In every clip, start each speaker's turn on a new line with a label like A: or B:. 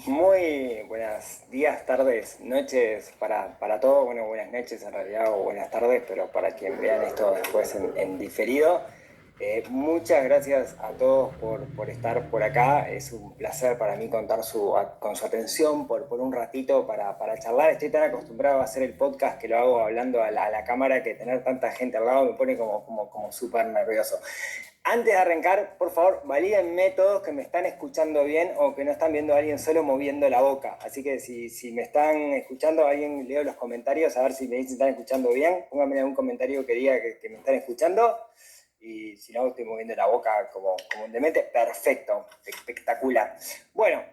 A: Muy buenos días, tardes, noches para todos. Bueno, buenas noches en realidad o buenas tardes, pero para quien vean esto después en diferido. Muchas gracias a todos por estar por acá. Es un placer para mí contar con su atención por un ratito para charlar. Estoy tan acostumbrado a hacer el podcast que lo hago hablando a la cámara que tener tanta gente al lado me pone como súper nervioso. Antes de arrancar, por favor, valídenme todos que me están escuchando bien o que no están viendo a alguien solo moviendo la boca. Así que si me están escuchando, alguien leo los comentarios a ver si me dicen si están escuchando bien. Pónganme algún comentario que diga que me están escuchando. Y si no, estoy moviendo la boca como un demente. Perfecto, espectacular. Bueno,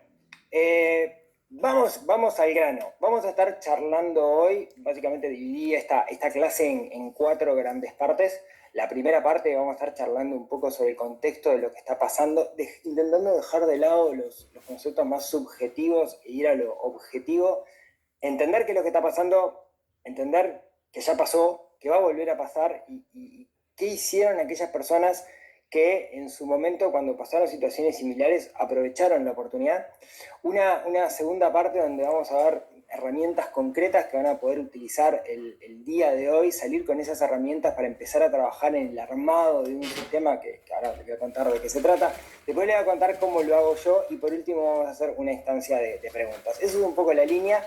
A: vamos al grano. Vamos a estar charlando hoy. Básicamente dividí esta clase en cuatro grandes partes. La primera parte vamos a estar charlando un poco sobre el contexto de lo que está pasando, intentando dejar de lado los conceptos más subjetivos e ir a lo objetivo, entender qué es lo que está pasando, entender que ya pasó, que va a volver a pasar y qué hicieron aquellas personas que en su momento, cuando pasaron situaciones similares, aprovecharon la oportunidad. Una segunda parte donde vamos a ver herramientas concretas que van a poder utilizar el día de hoy, salir con esas herramientas para empezar a trabajar en el armado de un sistema que ahora les voy a contar de qué se trata. Después les voy a contar cómo lo hago yo y por último vamos a hacer una instancia de preguntas. Eso es un poco la línea.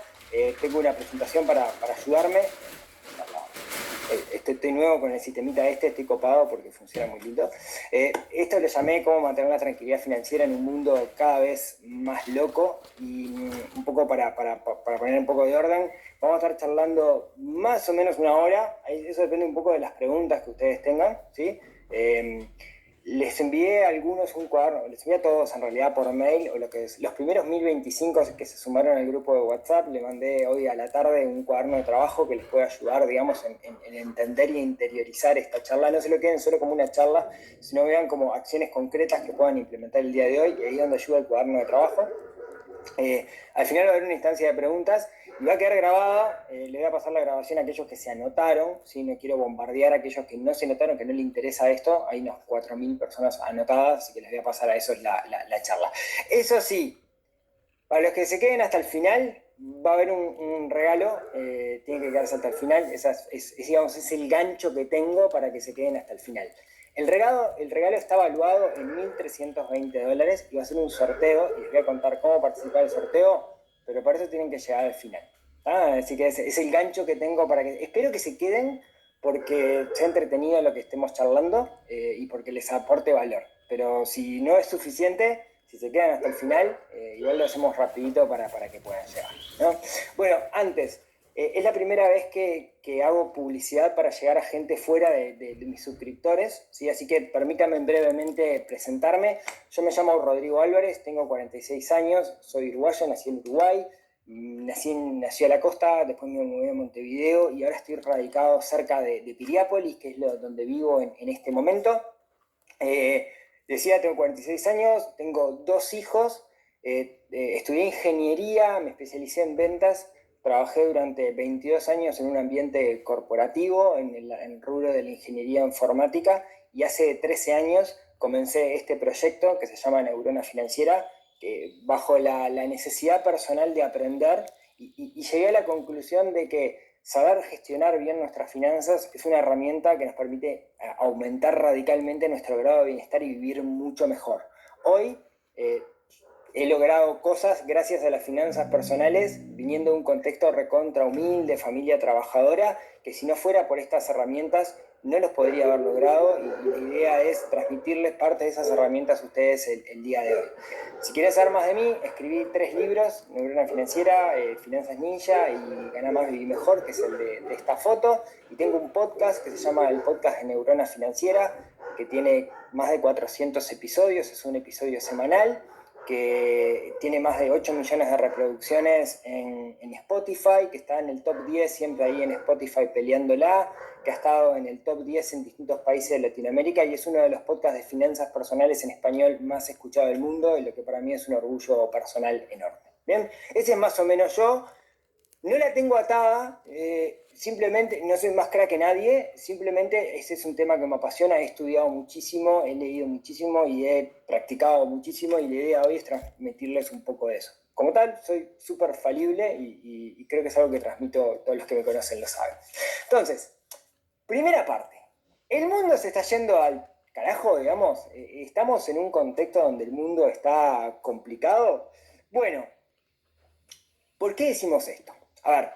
A: Tengo una presentación para ayudarme. Estoy nuevo con el sistemita estoy copado porque funciona muy lindo. Esto lo llamé cómo mantener la tranquilidad financiera en un mundo cada vez más loco y un poco para poner un poco de orden. Vamos a estar charlando más o menos una hora, eso depende un poco de las preguntas que ustedes tengan, ¿sí? Les envié a algunos un cuaderno, les envié a todos en realidad por mail, o lo que es, los primeros 1025 que se sumaron al grupo de WhatsApp, le mandé hoy a la tarde un cuaderno de trabajo que les puede ayudar, digamos, en entender y interiorizar esta charla. No se lo queden solo como una charla, sino vean como acciones concretas que puedan implementar el día de hoy, y ahí es donde ayuda el cuaderno de trabajo. Al final va a haber una instancia de preguntas y va a quedar grabada. Le voy a pasar la grabación a aquellos que se anotaron, ¿sí? No quiero bombardear a aquellos que no se anotaron, que no les interesa esto. Hay unas 4.000 personas anotadas, así que les voy a pasar a esos la charla. Eso sí, para los que se queden hasta el final, va a haber un regalo, tiene que quedarse hasta el final, digamos, es el gancho que tengo para que se queden hasta el final. El regalo está valuado en $1.320 y va a ser un sorteo, y les voy a contar cómo participar del sorteo, pero para eso tienen que llegar al final. Así que es el gancho que tengo para que... Espero que se queden porque sea entretenido lo que estemos charlando y porque les aporte valor. Pero si no es suficiente, si se quedan hasta el final, igual lo hacemos rapidito para que puedan llegar, ¿no? Bueno, antes, es la primera vez que hago publicidad para llegar a gente fuera de mis suscriptores, ¿sí? Así que permítanme brevemente presentarme. Yo me llamo Rodrigo Álvarez, tengo 46 años, soy uruguayo, nací en Uruguay, nací a la costa, después me mudé a Montevideo y ahora estoy radicado cerca de Piriápolis, que es donde vivo en este momento. Decía, tengo 46 años, tengo 2 hijos, estudié ingeniería, me especialicé en ventas, trabajé durante 22 años en un ambiente corporativo, en el rubro de la ingeniería informática, y hace 13 años comencé este proyecto que se llama Neurona Financiera, bajo la necesidad personal de aprender, y llegué a la conclusión de que saber gestionar bien nuestras finanzas es una herramienta que nos permite aumentar radicalmente nuestro grado de bienestar y vivir mucho mejor. Hoy he logrado cosas gracias a las finanzas personales, viniendo de un contexto recontra humilde, familia trabajadora, que si no fuera por estas herramientas no los podría haber logrado, y la idea es transmitirles parte de esas herramientas a ustedes el día de hoy. Si quieres saber más de mí, escribí 3 libros, Neurona Financiera, Finanzas Ninja y Gana Más, Viví Mejor, que es el de esta foto, y tengo un podcast que se llama el podcast de Neurona Financiera, que tiene más de 400 episodios, es un episodio semanal, que tiene más de 8 millones de reproducciones en Spotify, que está en el top 10 siempre ahí en Spotify peleándola, que ha estado en el top 10 en distintos países de Latinoamérica y es uno de los podcasts de finanzas personales en español más escuchado del mundo, y lo que para mí es un orgullo personal enorme. Bien, ese es más o menos yo. No la tengo atada, simplemente no soy más crack que nadie, simplemente ese es un tema que me apasiona, he estudiado muchísimo, he leído muchísimo y he practicado muchísimo y la idea hoy es transmitirles un poco de eso. Como tal, soy súper falible y creo que es algo que transmito, todos los que me conocen lo saben. Entonces, primera parte, el mundo se está yendo al carajo, digamos, estamos en un contexto donde el mundo está complicado. Bueno, ¿por qué decimos esto? A ver,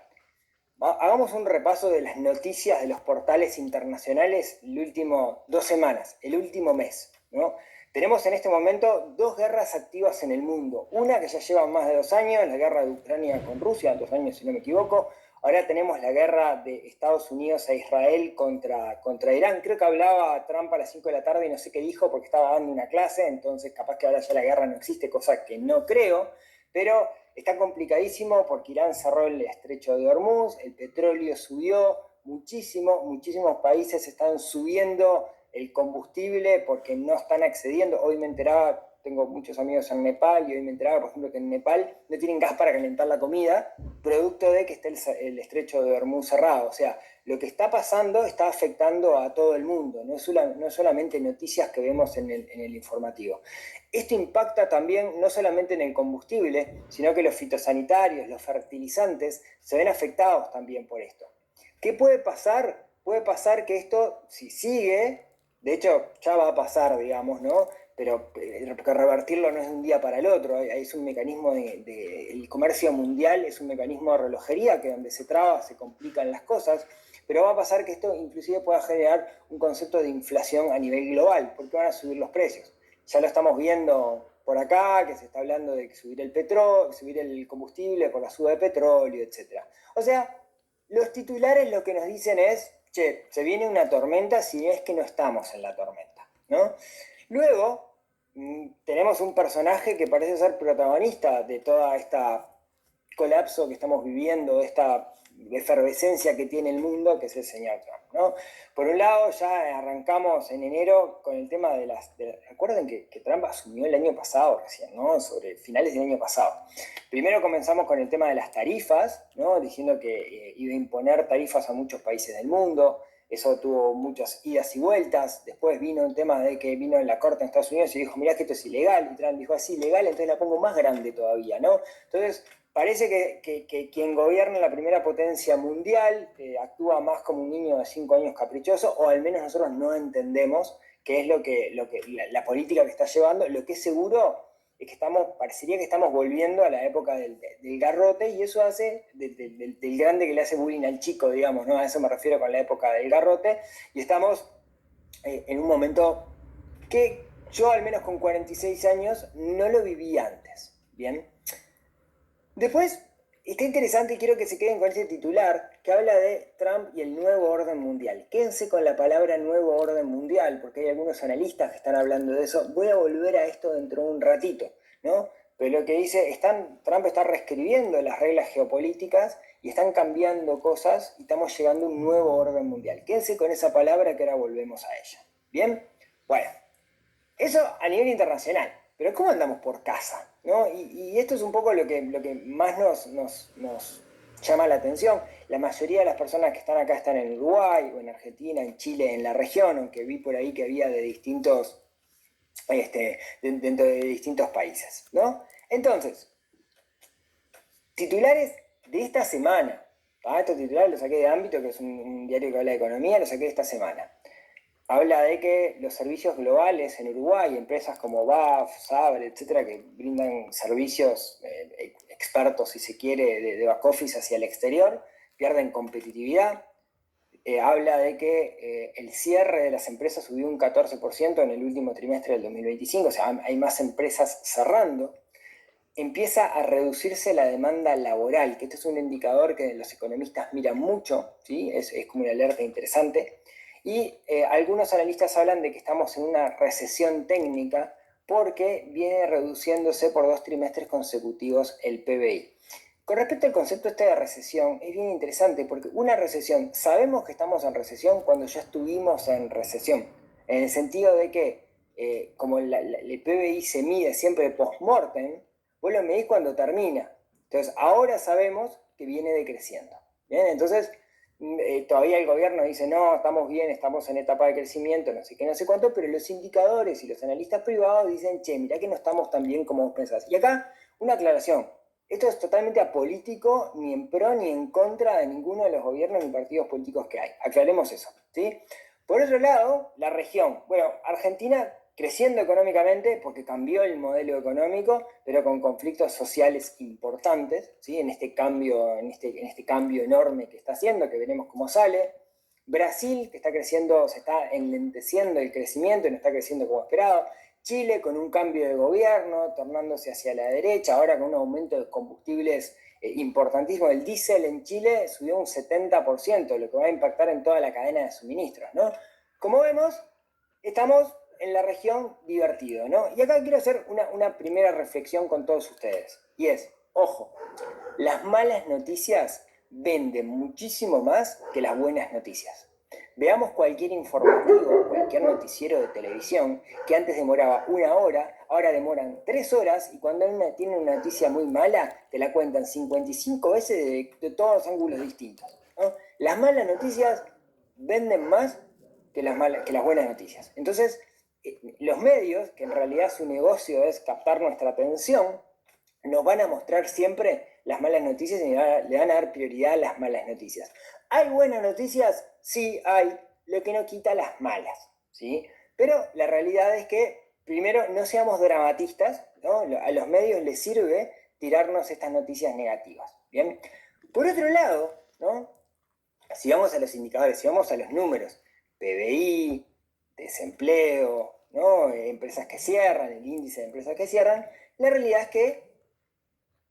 A: hagamos un repaso de las noticias de los portales internacionales el último 2 semanas, el último mes, ¿no? Tenemos en este momento 2 guerras activas en el mundo. Una que ya lleva más de 2 años, la guerra de Ucrania con Rusia, 2 años si no me equivoco. Ahora tenemos la guerra de Estados Unidos a Israel contra Irán. Creo que hablaba Trump a las 5 de la tarde y no sé qué dijo porque estaba dando una clase, entonces capaz que ahora ya la guerra no existe, cosa que no creo, pero está complicadísimo porque Irán cerró el estrecho de Hormuz, el petróleo subió muchísimo, muchísimos países están subiendo el combustible porque no están accediendo. Hoy me enteraba, tengo muchos amigos en Nepal y hoy me enteraba, por ejemplo, que en Nepal no tienen gas para calentar la comida, producto de que esté el estrecho de Hormuz cerrado. O sea, lo que está pasando está afectando a todo el mundo, no es solamente noticias que vemos en el informativo. Esto impacta también no solamente en el combustible, sino que los fitosanitarios, los fertilizantes, se ven afectados también por esto. ¿Qué puede pasar? Puede pasar que esto, si sigue, de hecho ya va a pasar, digamos, ¿no? Pero revertirlo no es de un día para el otro, es un mecanismo el comercio mundial es un mecanismo de relojería que donde se traba se complican las cosas, pero va a pasar que esto inclusive pueda generar un concepto de inflación a nivel global, porque van a subir los precios. Ya lo estamos viendo por acá, que se está hablando de subir el petróleo, subir el combustible por la suba de petróleo, etc. O sea, los titulares lo que nos dicen es, che, se viene una tormenta si es que no estamos en la tormenta, ¿no? Luego, tenemos un personaje que parece ser protagonista de toda esta colapso que estamos viviendo, esta efervescencia que tiene el mundo, que es el señor Trump, ¿no? Por un lado, ya arrancamos en enero con el tema recuerden que Trump asumió el año pasado recién, ¿no? Sobre finales del año pasado. Primero comenzamos con el tema de las tarifas, ¿no? Diciendo que iba a imponer tarifas a muchos países del mundo. Eso tuvo muchas idas y vueltas. Después vino un tema de que vino en la corte en Estados Unidos y dijo, mirá que esto es ilegal. Y Trump dijo, así, ilegal, entonces la pongo más grande todavía, ¿no? Entonces, parece que quien gobierna la primera potencia mundial actúa más como un niño de 5 años caprichoso, o al menos nosotros no entendemos qué es la política que está llevando. Lo que es seguro es que parecería que estamos volviendo a la época del garrote, y eso hace del grande que le hace bullying al chico, digamos, ¿no? A eso me refiero con la época del garrote, y estamos en un momento que yo, al menos con 46 años, no lo viví antes, ¿bien? Después, está interesante y quiero que se queden con este titular que habla de Trump y el nuevo orden mundial. Quédense con la palabra nuevo orden mundial, porque hay algunos analistas que están hablando de eso. Voy a volver a esto dentro de un ratito, ¿no? Pero lo que dice, Trump está reescribiendo las reglas geopolíticas y están cambiando cosas y estamos llegando a un nuevo orden mundial. Quédense con esa palabra que ahora volvemos a ella. ¿Bien? Bueno, eso a nivel internacional. Pero ¿cómo andamos por casa? ¿No? Y esto es un poco lo que más nos llama la atención. La mayoría de las personas que están acá están en Uruguay, o en Argentina, en Chile, en la región, aunque vi por ahí que había de distintos, dentro de distintos países, ¿no? Entonces, titulares de esta semana. Estos titulares los saqué de Ámbito, que es un diario que habla de economía, los saqué de esta semana. Habla de que los servicios globales en Uruguay, empresas como BAF, Sabre, etcétera, que brindan servicios expertos, si se quiere, de back office hacia el exterior, pierden competitividad. Habla de que el cierre de las empresas subió un 14% en el último trimestre del 2025, o sea, hay más empresas cerrando. Empieza a reducirse la demanda laboral, que este es un indicador que los economistas miran mucho, ¿sí? Es como una alerta interesante. Y algunos analistas hablan de que estamos en una recesión técnica porque viene reduciéndose por 2 trimestres consecutivos el PBI. Con respecto al concepto de recesión, es bien interesante porque una recesión, sabemos que estamos en recesión cuando ya estuvimos en recesión, en el sentido de que como el PBI se mide siempre post-mortem, vos lo medís cuando termina. Entonces, ahora sabemos que viene decreciendo. ¿Bien? Entonces, todavía el gobierno dice, no, estamos bien, estamos en etapa de crecimiento, no sé qué, no sé cuánto, pero los indicadores y los analistas privados dicen, che, mirá que no estamos tan bien como vos pensás. Y acá, una aclaración. Esto es totalmente apolítico, ni en pro ni en contra de ninguno de los gobiernos ni partidos políticos que hay. Aclaremos eso, ¿sí? Por otro lado, la región. Bueno, Argentina creciendo económicamente porque cambió el modelo económico, pero con conflictos sociales importantes, ¿sí? En este cambio enorme que está haciendo, que veremos cómo sale. Brasil, que está creciendo, se está enlenteciendo el crecimiento y no está creciendo como esperado. Chile con un cambio de gobierno, tornándose hacia la derecha, ahora con un aumento de combustibles importantísimo. El diésel en Chile subió un 70%, lo que va a impactar en toda la cadena de suministros, ¿no? Como vemos, estamos en la región divertido, ¿no? Y acá quiero hacer una primera reflexión con todos ustedes, y es, ojo, las malas noticias venden muchísimo más que las buenas noticias. Veamos cualquier informativo, cualquier noticiero de televisión, que antes demoraba 1 hora, ahora demoran 3 horas, y cuando tiene una noticia muy mala, te la cuentan 55 veces de todos los ángulos distintos, ¿no? Las malas noticias venden más que las buenas noticias. Entonces, los medios, que en realidad su negocio es captar nuestra atención, nos van a mostrar siempre las malas noticias y le van a dar prioridad a las malas noticias. ¿Hay buenas noticias? Sí, hay, lo que no quita las malas, ¿sí? Pero la realidad es que, primero, no seamos dramatistas, ¿no? A los medios les sirve tirarnos estas noticias negativas, ¿bien? Por otro lado, ¿no? Si vamos a los indicadores, si vamos a los números, PBI, desempleo, ¿no? Empresas que cierran, el índice de empresas que cierran, la realidad es que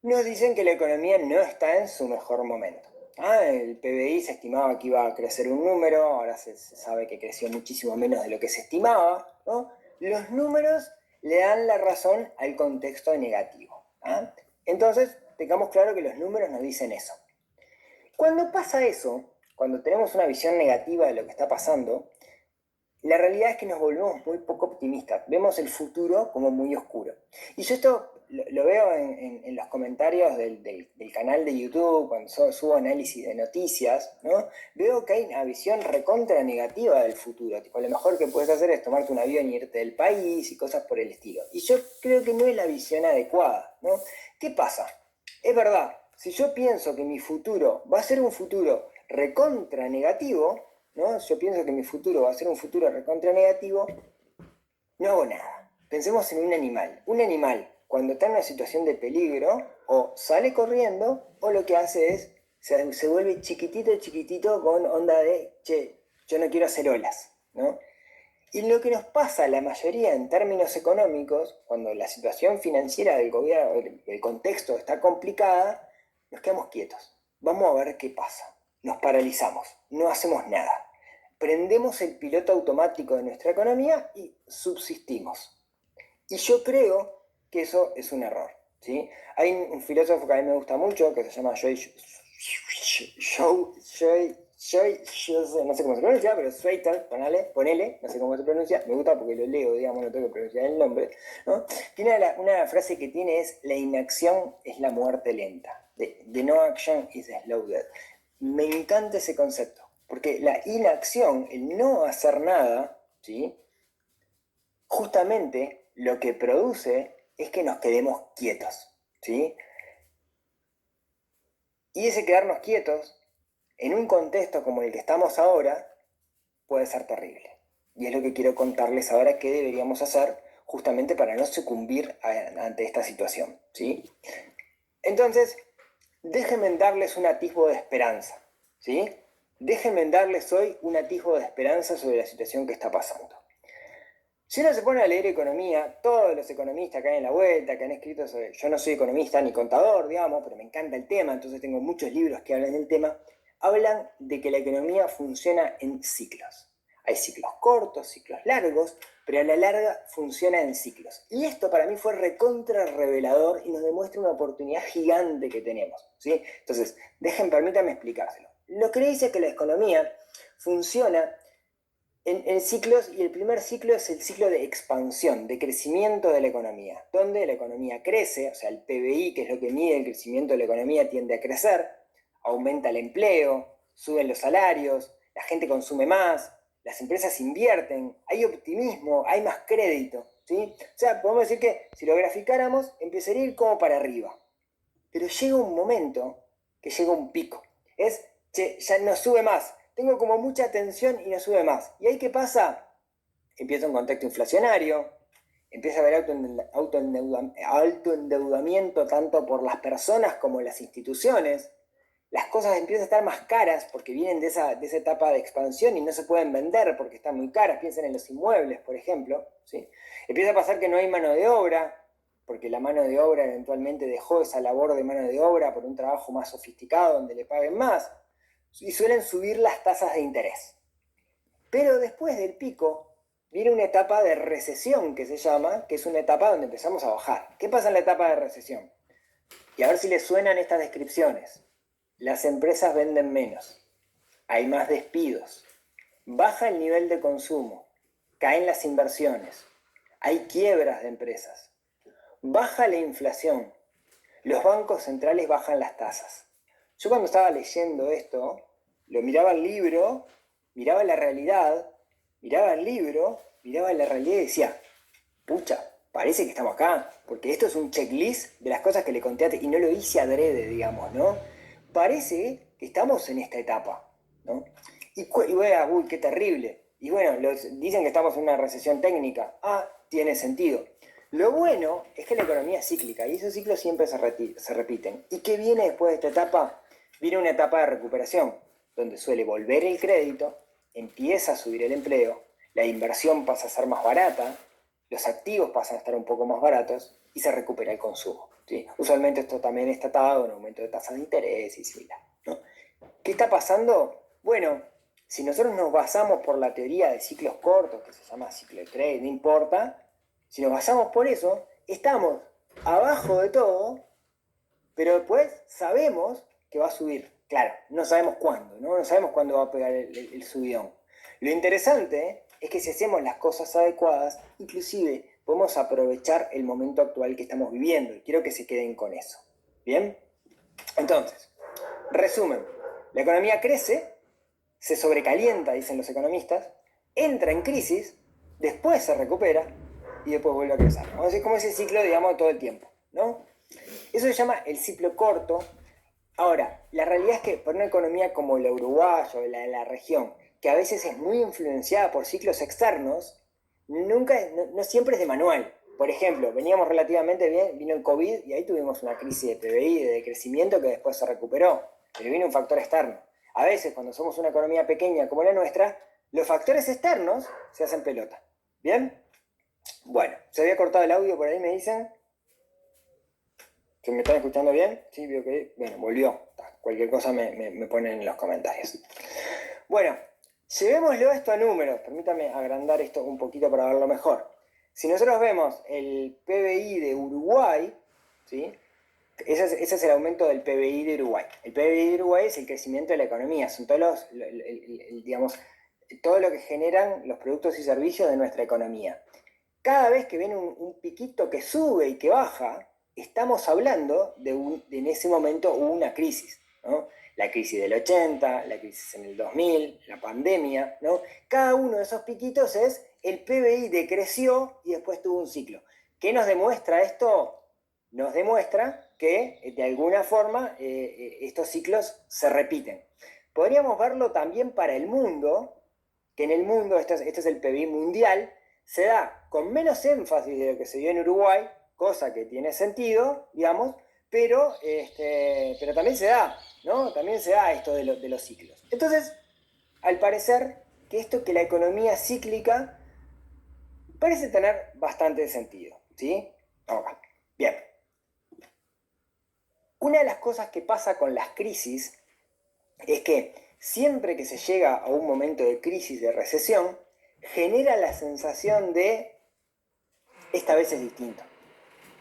A: nos dicen que la economía no está en su mejor momento. El PBI se estimaba que iba a crecer un número, ahora se sabe que creció muchísimo menos de lo que se estimaba, ¿no? Los números le dan la razón al contexto negativo. Entonces, tengamos claro que los números nos dicen eso. Cuando pasa eso, cuando tenemos una visión negativa de lo que está pasando, la realidad es que nos volvemos muy poco optimistas, vemos el futuro como muy oscuro. Y yo esto lo veo en los comentarios del canal de YouTube, cuando subo análisis de noticias, ¿no? Veo que hay una visión recontra negativa del futuro, tipo, lo mejor que puedes hacer es tomarte un avión y irte del país y cosas por el estilo. Y yo creo que no es la visión adecuada, ¿no? ¿Qué pasa? Es verdad, si yo pienso que mi futuro va a ser un futuro recontra negativo, ¿no? Yo pienso que mi futuro va a ser un futuro recontra negativo, no hago nada. Pensemos en un animal. Un animal, cuando está en una situación de peligro, o sale corriendo, o lo que hace es, se vuelve chiquitito con onda de, che, yo no quiero hacer olas, ¿no? Y lo que nos pasa a la mayoría en términos económicos, cuando la situación financiera del gobierno, el contexto está complicada, nos quedamos quietos. Vamos a ver qué pasa. Nos paralizamos, no hacemos nada. Prendemos el piloto automático de nuestra economía y subsistimos. Y yo creo que eso es un error, ¿sí? Hay un filósofo que a mí me gusta mucho, que se llama no sé cómo se pronuncia, pero Schweizer, ponele, no sé cómo se pronuncia, me gusta porque lo leo, digamos, no tengo que pronunciar el nombre, ¿no? Tiene una frase que tiene es, la inacción es la muerte lenta, the no action is the slow death. Me encanta ese concepto, porque la inacción, el no hacer nada, ¿sí? Justamente lo que produce es que nos quedemos quietos, ¿sí? Y ese quedarnos quietos, en un contexto como el que estamos ahora, puede ser terrible. Y es lo que quiero contarles ahora qué deberíamos hacer justamente para no sucumbir ante esta situación, ¿sí? Entonces, déjenme darles un atisbo de esperanza, ¿sí? Déjenme darles hoy un atisbo de esperanza sobre la situación que está pasando. Si uno se pone a leer economía, todos los economistas que hay en la vuelta, que han escrito sobre... Yo no soy economista ni contador, digamos, pero me encanta el tema, entonces tengo muchos libros que hablan del tema, hablan de que la economía funciona en ciclos. Hay ciclos cortos, ciclos largos, pero a la larga funciona en ciclos. Y esto para mí fue recontra revelador y nos demuestra una oportunidad gigante que tenemos, ¿sí? Entonces, permítanme explicárselo. Lo que dice es que la economía funciona en ciclos, y el primer ciclo es el ciclo de expansión, de crecimiento de la economía, donde la economía crece, o sea, el PBI, que es lo que mide el crecimiento de la economía, tiende a crecer, aumenta el empleo, suben los salarios, la gente consume más, las empresas invierten, hay optimismo, hay más crédito, ¿sí? O sea, podemos decir que si lo graficáramos, empezaría a ir como para arriba. Pero llega un momento que llega un pico. Che, ya no sube más. Tengo como mucha tensión y no sube más. ¿Y ahí qué pasa? Empieza un contexto inflacionario, empieza a haber alto endeudamiento tanto por las personas como las instituciones. Las cosas empiezan a estar más caras porque vienen de esa etapa de expansión y no se pueden vender porque están muy caras. Piensen en los inmuebles, por ejemplo. ¿Sí? Empieza a pasar que no hay mano de obra, porque la mano de obra eventualmente dejó esa labor de mano de obra por un trabajo más sofisticado donde le paguen más. Y suelen subir las tasas de interés. Pero después del pico viene una etapa de recesión que se llama, que es una etapa donde empezamos a bajar. ¿Qué pasa en la etapa de recesión? Y a ver si les suenan estas descripciones. Las empresas venden menos, hay más despidos, baja el nivel de consumo, caen las inversiones, hay quiebras de empresas, baja la inflación, los bancos centrales bajan las tasas. Yo cuando estaba leyendo esto, lo miraba el libro, miraba la realidad, miraba el libro, miraba la realidad y decía, pucha, parece que estamos acá, porque esto es un checklist de las cosas que le conté antes, y no lo hice adrede, digamos, ¿no? Parece que estamos en esta etapa, ¿no? Y bueno, uy, qué terrible. Y bueno, dicen que estamos en una recesión técnica. Ah, tiene sentido. Lo bueno es que la economía es cíclica y esos ciclos siempre se repiten. ¿Y qué viene después de esta etapa? Viene una etapa de recuperación, donde suele volver el crédito, empieza a subir el empleo, la inversión pasa a ser más barata, los activos pasan a estar un poco más baratos y se recupera el consumo. ¿Sí? Usualmente esto también está atado a un aumento de tasas de interés y similar, ¿no? ¿Qué está pasando? Bueno, si nosotros nos basamos por la teoría de ciclos cortos, que se llama ciclo de trade, no importa, si nos basamos por eso, estamos abajo de todo, pero después sabemos que va a subir. Claro, no sabemos cuándo, ¿no? No sabemos cuándo va a pegar el subidón. Lo interesante es que si hacemos las cosas adecuadas, inclusive podemos aprovechar el momento actual que estamos viviendo. Y quiero que se queden con eso. ¿Bien? Entonces, resumen. La economía crece, se sobrecalienta, dicen los economistas, entra en crisis, después se recupera y después vuelve a crecer. Vamos a decir como ese ciclo, digamos, todo el tiempo, ¿no? Eso se llama el ciclo corto. Ahora, la realidad es que para una economía como la uruguaya o la de la región, que a veces es muy influenciada por ciclos externos, no siempre es de manual. Por ejemplo, veníamos relativamente bien, vino el COVID y ahí tuvimos una crisis de PBI, de crecimiento que después se recuperó, pero vino un factor externo. A veces, cuando somos una economía pequeña como la nuestra, los factores externos se hacen pelota. ¿Bien? Bueno, se había cortado el audio por ahí, me dicen. ¿Se me están escuchando bien? Sí, veo que... Bueno, volvió. Cualquier cosa me ponen en los comentarios. Bueno, llevémoslo esto a números. Permítame agrandar esto un poquito para verlo mejor. Si nosotros vemos el PBI de Uruguay, ¿sí? Ese es el aumento del PBI de Uruguay. El PBI de Uruguay es el crecimiento de la economía. Son todos digamos, todo lo que generan los productos y servicios de nuestra economía. Cada vez que viene un piquito que sube y que baja, estamos hablando en ese momento hubo una crisis, ¿no? La crisis del 80, la crisis en el 2000, la pandemia, ¿no? Cada uno de esos piquitos es el PBI decreció y después tuvo un ciclo. ¿Qué nos demuestra esto? Nos demuestra que de alguna forma estos ciclos se repiten. Podríamos verlo también para el mundo, que en el mundo, este es el PBI mundial, se da con menos énfasis de lo que se dio en Uruguay, cosa que tiene sentido, digamos, pero también se da, ¿no? También se da esto de los ciclos. Entonces, al parecer, que la economía cíclica parece tener bastante sentido, ¿sí? Okay. Bien. Una de las cosas que pasa con las crisis es que siempre que se llega a un momento de crisis, de recesión, genera la sensación de esta vez es distinto.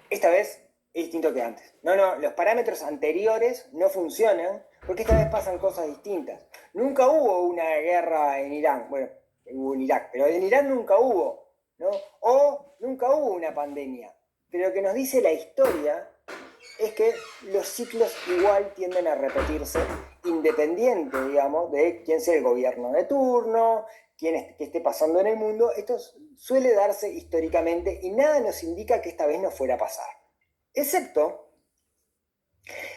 A: Esta vez es distinto que antes. No, los parámetros anteriores no funcionan porque esta vez pasan cosas distintas. Nunca hubo una guerra en Irán, bueno, hubo en Irak, pero en Irán nunca hubo, ¿no? O nunca hubo una pandemia. Pero lo que nos dice la historia es que los ciclos igual tienden a repetirse, independiente, digamos, de quién sea el gobierno de turno, qué esté pasando en el mundo. Esto suele darse históricamente y nada nos indica que esta vez no fuera a pasar. Excepto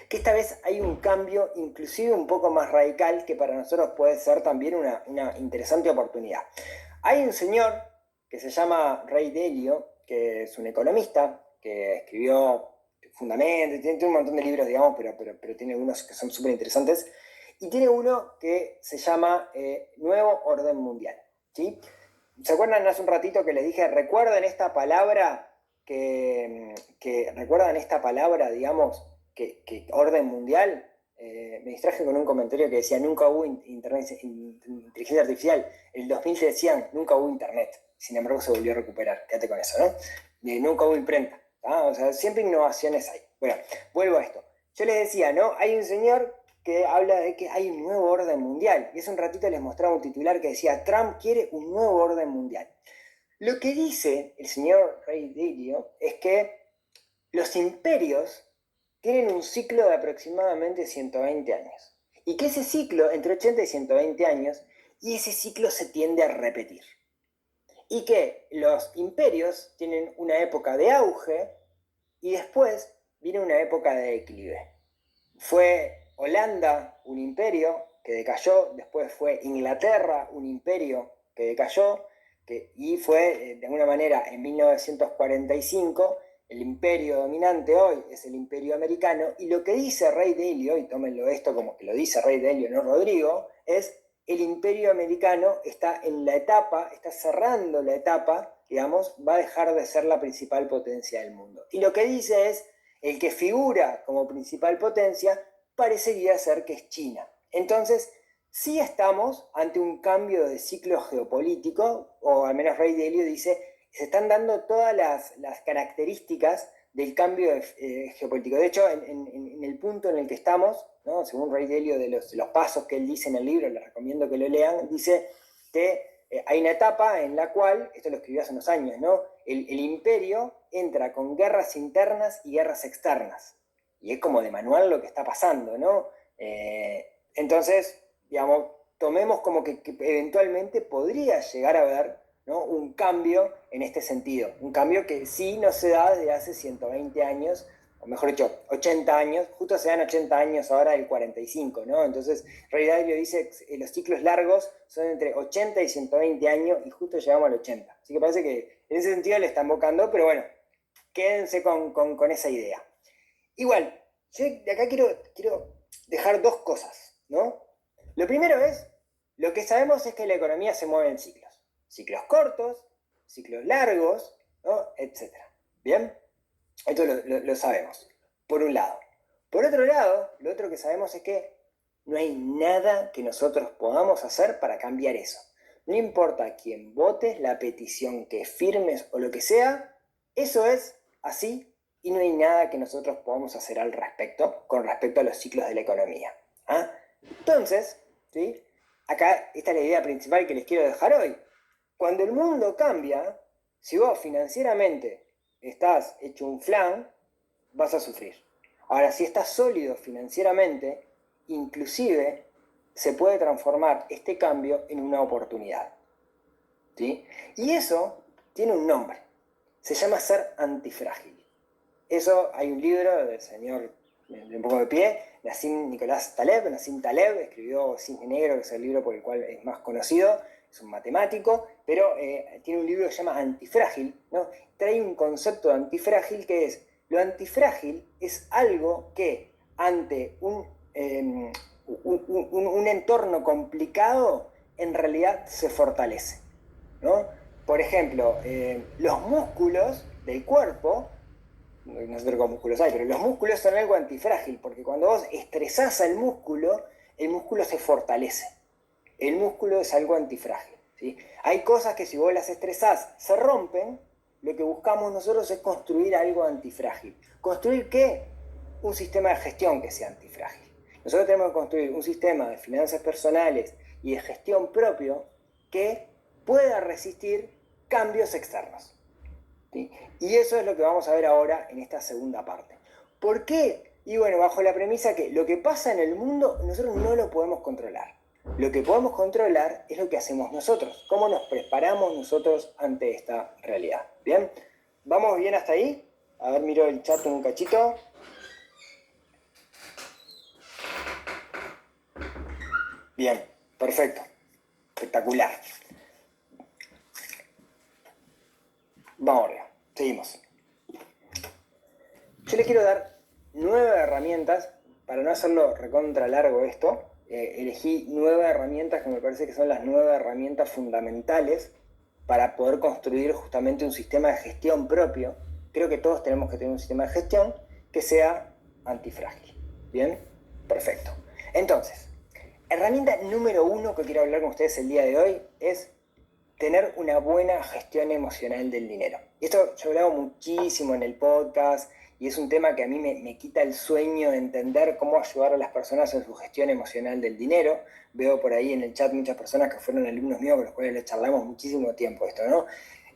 A: que esta vez hay un cambio inclusive un poco más radical que para nosotros puede ser también una interesante oportunidad. Hay un señor que se llama Ray Dalio, que es un economista, que escribió Fundamentos, tiene un montón de libros, digamos, pero tiene algunos que son súper interesantes, y tiene uno que se llama Nuevo Orden Mundial, ¿sí? ¿Se acuerdan hace un ratito que les dije, recuerden esta palabra, recuerdan esta palabra, digamos, que orden mundial? Me distraje con un comentario que decía, nunca hubo inteligencia artificial. En el 2000 se decían, nunca hubo internet. Sin embargo, se volvió a recuperar. Quédate con eso, ¿no? Nunca hubo imprenta. O sea, siempre innovaciones hay. Bueno, vuelvo a esto. Yo les decía, ¿no? Hay un señor que habla de que hay un nuevo orden mundial. Y hace un ratito les mostraba un titular que decía, Trump quiere un nuevo orden mundial. Lo que dice el señor Ray Dalio es que los imperios tienen un ciclo de aproximadamente 120 años. Y que ese ciclo, entre 80 y 120 años, y ese ciclo se tiende a repetir. Y que los imperios tienen una época de auge y después viene una época de declive. Fue Holanda un imperio que decayó, después fue Inglaterra un imperio que decayó, y fue de alguna manera en 1945 el imperio dominante hoy es el imperio americano, y lo que dice Ray Dalio, y tómenlo esto como que lo dice Ray Dalio, no Rodrigo, es el imperio americano está en la etapa, está cerrando la etapa, digamos, va a dejar de ser la principal potencia del mundo. Y lo que dice es, el que figura como principal potencia parecería ser que es China. Entonces, sí estamos ante un cambio de ciclo geopolítico, o al menos Ray Dalio dice, se están dando todas las características del cambio geopolítico. De hecho, en el punto en el que estamos, ¿no? Según Ray Dalio, de los pasos que él dice en el libro, les recomiendo que lo lean, dice que hay una etapa en la cual, esto lo escribió hace unos años, ¿no? El imperio entra con guerras internas y guerras externas. Y es como de manual lo que está pasando, ¿no? Entonces, digamos, tomemos como que eventualmente podría llegar a haber, ¿no?, un cambio en este sentido. Un cambio que sí no se da desde hace 120 años, o mejor dicho, 80 años, justo se dan 80 años ahora del 45, ¿no? Entonces, Ray Dalio dice que los ciclos largos son entre 80 y 120 años y justo llegamos al 80. Así que parece que en ese sentido le están invocando, pero bueno, quédense con esa idea. Igual, yo de acá quiero dejar dos cosas, ¿no? Lo primero es, lo que sabemos es que la economía se mueve en ciclos. Ciclos cortos, ciclos largos, ¿no?, etcétera. ¿Bien? Esto lo sabemos, por un lado. Por otro lado, lo otro que sabemos es que no hay nada que nosotros podamos hacer para cambiar eso. No importa quién votes, la petición que firmes o lo que sea, eso es así y no hay nada que nosotros podamos hacer al respecto con respecto a los ciclos de la economía. ¿Ah? Entonces, ¿sí?, acá esta es la idea principal que les quiero dejar hoy. Cuando el mundo cambia, si vos financieramente estás hecho un flan, vas a sufrir. Ahora, si estás sólido financieramente, inclusive se puede transformar este cambio en una oportunidad. ¿Sí? Y eso tiene un nombre. Se llama ser antifrágil. Eso, hay un libro del señor, de un poco de pie, Nassim Taleb, escribió Cisne Negro, que es el libro por el cual es más conocido, es un matemático, pero tiene un libro que se llama Antifrágil, ¿no? Trae un concepto de antifrágil que es, lo antifrágil es algo que ante un entorno complicado en realidad se fortalece, ¿no? Por ejemplo, los músculos del cuerpo, no sé qué músculos hay, pero los músculos son algo antifrágil, porque cuando vos estresás al músculo, el músculo se fortalece. El músculo es algo antifrágil, ¿sí? Hay cosas que si vos las estresás se rompen. Lo que buscamos nosotros es construir algo antifrágil. ¿Construir qué? Un sistema de gestión que sea antifrágil. Nosotros tenemos que construir un sistema de finanzas personales y de gestión propio que pueda resistir cambios externos, ¿sí? Y eso es lo que vamos a ver ahora en esta segunda parte. ¿Por qué? Y bueno, bajo la premisa que lo que pasa en el mundo nosotros no lo podemos controlar. Lo que podemos controlar es lo que hacemos nosotros, cómo nos preparamos nosotros ante esta realidad. ¿Bien? ¿Vamos bien hasta ahí? A ver, miro el chat un cachito. Bien, perfecto. Espectacular. Vamos arriba, seguimos. Yo les quiero dar 9 herramientas, para no hacerlo recontra largo esto, elegí 9 herramientas que me parece que son las 9 herramientas fundamentales para poder construir justamente un sistema de gestión propio. Creo que todos tenemos que tener un sistema de gestión que sea antifrágil. ¿Bien? Perfecto. Entonces, herramienta número 1 que quiero hablar con ustedes el día de hoy es tener una buena gestión emocional del dinero. Y esto yo lo hago muchísimo en el podcast y es un tema que a mí me quita el sueño de entender cómo ayudar a las personas en su gestión emocional del dinero. Veo por ahí en el chat muchas personas que fueron alumnos míos con los cuales les charlamos muchísimo tiempo esto, ¿no?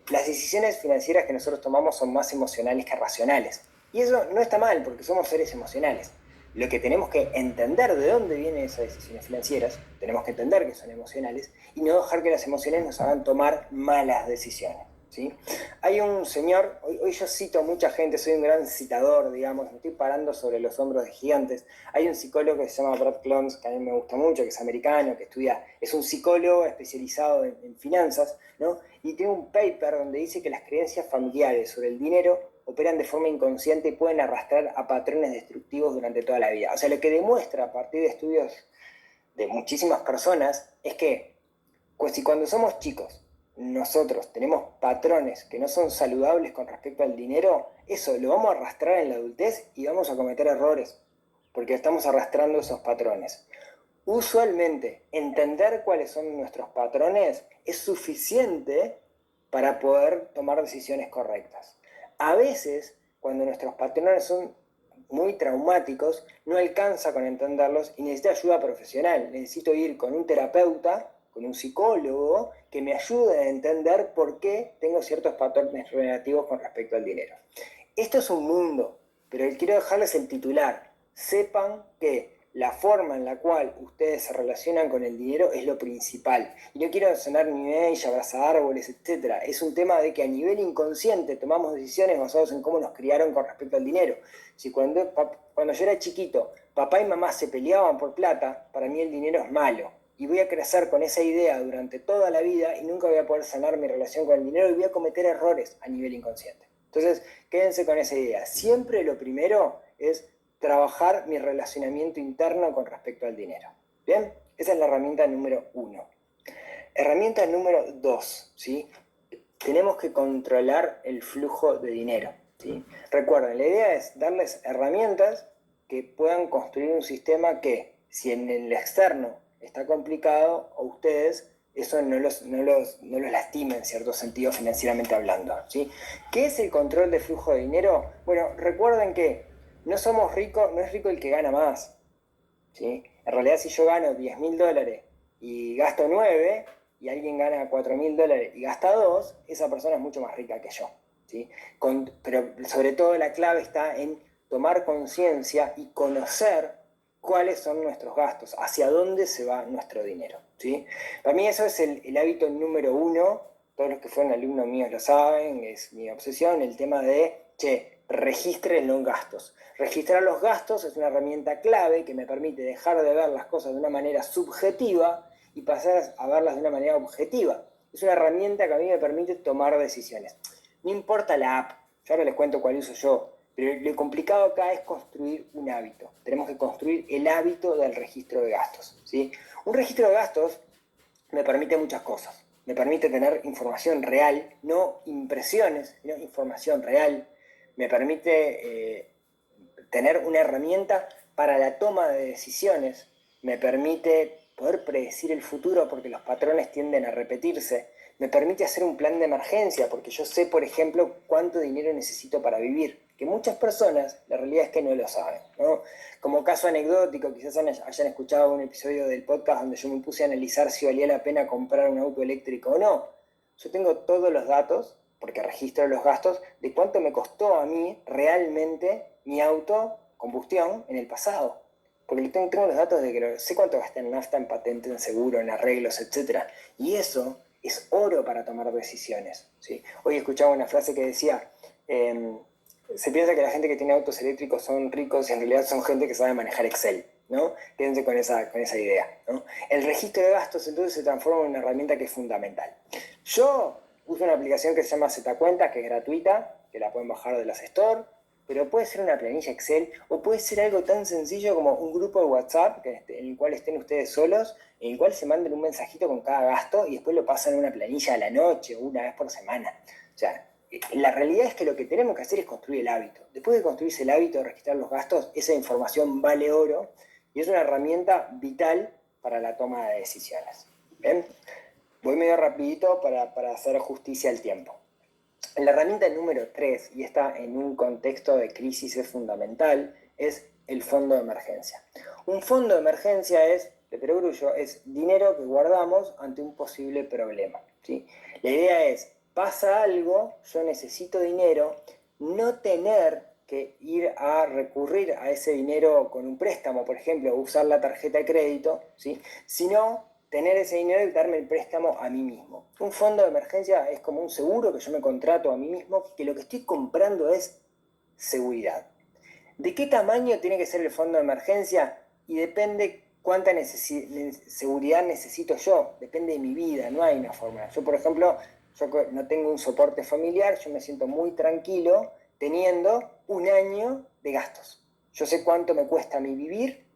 A: Las decisiones financieras que nosotros tomamos son más emocionales que racionales. Y eso no está mal porque somos seres emocionales. Lo que tenemos que entender de dónde vienen esas decisiones financieras, tenemos que entender que son emocionales y no dejar que las emociones nos hagan tomar malas decisiones. ¿Sí? Hay un señor, hoy yo cito a mucha gente, soy un gran citador, digamos, me estoy parando sobre los hombros de gigantes. Hay un psicólogo que se llama Brad Clones, que a mí me gusta mucho, que es americano, que estudia, es un psicólogo especializado en finanzas, ¿no? Y tiene un paper donde dice que las creencias familiares sobre el dinero operan de forma inconsciente y pueden arrastrar a patrones destructivos durante toda la vida. O sea, lo que demuestra a partir de estudios de muchísimas personas es que pues, si cuando somos chicos nosotros tenemos patrones que no son saludables con respecto al dinero, eso lo vamos a arrastrar en la adultez y vamos a cometer errores, porque estamos arrastrando esos patrones. Usualmente, entender cuáles son nuestros patrones es suficiente para poder tomar decisiones correctas. A veces, cuando nuestros patrones son muy traumáticos, no alcanza con entenderlos y necesito ayuda profesional. Necesito ir con un terapeuta, con un psicólogo, que me ayude a entender por qué tengo ciertos patrones relativos con respecto al dinero. Esto es un mundo, pero quiero dejarles el titular. Sepan que la forma en la cual ustedes se relacionan con el dinero es lo principal. Y no quiero sonar ni ella, abrazar árboles, etc. Es un tema de que a nivel inconsciente tomamos decisiones basadas en cómo nos criaron con respecto al dinero. Si cuando yo era chiquito, papá y mamá se peleaban por plata, para mí el dinero es malo. Y voy a crecer con esa idea durante toda la vida y nunca voy a poder sanar mi relación con el dinero y voy a cometer errores a nivel inconsciente. Entonces, quédense con esa idea. Siempre lo primero es trabajar mi relacionamiento interno con respecto al dinero. ¿Bien? Esa es la herramienta número 1. Herramienta número 2, ¿sí? Tenemos que controlar el flujo de dinero, ¿sí? Recuerden, la idea es darles herramientas que puedan construir un sistema que, si en el externo está complicado, a ustedes eso no los lastima en cierto sentido financieramente hablando, ¿sí? ¿Qué es el control de flujo de dinero? Bueno, recuerden que no somos ricos, no es rico el que gana más, ¿sí? En realidad, si yo gano $10.000 y gasto 9 y alguien gana $4.000 y gasta 2, esa persona es mucho más rica que yo, ¿sí? Pero sobre todo la clave está en tomar conciencia y conocer cuáles son nuestros gastos, hacia dónde se va nuestro dinero, ¿sí? Para mí eso es el hábito número 1, todos los que fueron alumnos míos lo saben, es mi obsesión, el tema de, registren los gastos. Registrar los gastos es una herramienta clave que me permite dejar de ver las cosas de una manera subjetiva y pasar a verlas de una manera objetiva. Es una herramienta que a mí me permite tomar decisiones. No importa la app, yo ahora les cuento cuál uso yo, pero lo complicado acá es construir un hábito. Tenemos que construir el hábito del registro de gastos, ¿sí? Un registro de gastos me permite muchas cosas. Me permite tener información real, no impresiones, sino información real. Me permite tener una herramienta para la toma de decisiones, me permite poder predecir el futuro porque los patrones tienden a repetirse, me permite hacer un plan de emergencia porque yo sé, por ejemplo, cuánto dinero necesito para vivir, que muchas personas, la realidad es que no lo saben, ¿no? Como caso anecdótico, quizás hayan escuchado un episodio del podcast donde yo me puse a analizar si valía la pena comprar un auto eléctrico o no. Yo tengo todos los datos, porque registro los gastos, de cuánto me costó a mí realmente mi auto combustión en el pasado. Porque tengo los datos de que sé cuánto gasté en nafta, en patente, en seguro, en arreglos, etc. Y eso es oro para tomar decisiones, ¿sí? Hoy escuchaba una frase que decía, se piensa que la gente que tiene autos eléctricos son ricos y en realidad son gente que sabe manejar Excel, ¿no? Quédense con esa idea, ¿no? El registro de gastos entonces se transforma en una herramienta que es fundamental. Yo uso una aplicación que se llama ZCuentas, que es gratuita, que la pueden bajar de las Store, pero puede ser una planilla Excel o puede ser algo tan sencillo como un grupo de WhatsApp en el cual estén ustedes solos, en el cual se manden un mensajito con cada gasto y después lo pasan en una planilla a la noche o una vez por semana. O sea, la realidad es que lo que tenemos que hacer es construir el hábito. Después de construirse el hábito de registrar los gastos, esa información vale oro y es una herramienta vital para la toma de decisiones. ¿Bien? Voy medio rapidito para hacer justicia al tiempo. La herramienta número 3, y esta en un contexto de crisis es fundamental, es el fondo de emergencia. Un fondo de emergencia es, de perogrullo, es dinero que guardamos ante un posible problema, ¿sí? La idea es, pasa algo, yo necesito dinero, no tener que ir a recurrir a ese dinero con un préstamo, por ejemplo, usar la tarjeta de crédito, ¿sí? Sino tener ese dinero y darme el préstamo a mí mismo. Un fondo de emergencia es como un seguro que yo me contrato a mí mismo, que lo que estoy comprando es seguridad. ¿De qué tamaño tiene que ser el fondo de emergencia? Y depende cuánta seguridad necesito yo, depende de mi vida, no hay una fórmula. Yo, por ejemplo, yo no tengo un soporte familiar, yo me siento muy tranquilo teniendo un año de gastos. Yo sé cuánto me cuesta a mí vivir,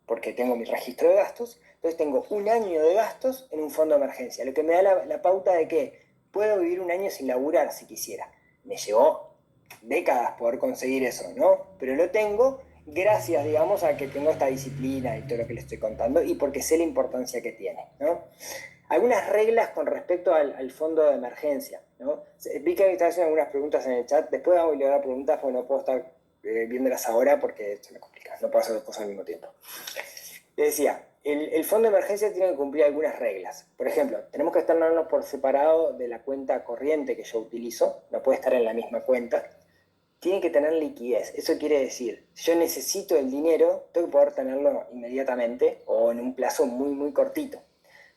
A: porque tengo mi registro de gastos, entonces tengo un año de gastos en un fondo de emergencia, lo que me da la pauta de que puedo vivir un año sin laburar si quisiera. Me llevó décadas poder conseguir eso, ¿no? Pero lo tengo gracias, digamos, a que tengo esta disciplina y todo lo que les estoy contando y porque sé la importancia que tiene, ¿no? Algunas reglas con respecto al fondo de emergencia, ¿no? Vi que están haciendo algunas preguntas en el chat, después voy a leer las preguntas porque no puedo estar viéndolas ahora porque se me complica, no puedo hacer dos cosas al mismo tiempo. Les decía, el fondo de emergencia tiene que cumplir algunas reglas. Por ejemplo, tenemos que estarnos por separado de la cuenta corriente que yo utilizo, no puede estar en la misma cuenta. Tiene que tener liquidez, eso quiere decir, si yo necesito el dinero, tengo que poder tenerlo inmediatamente o en un plazo muy cortito.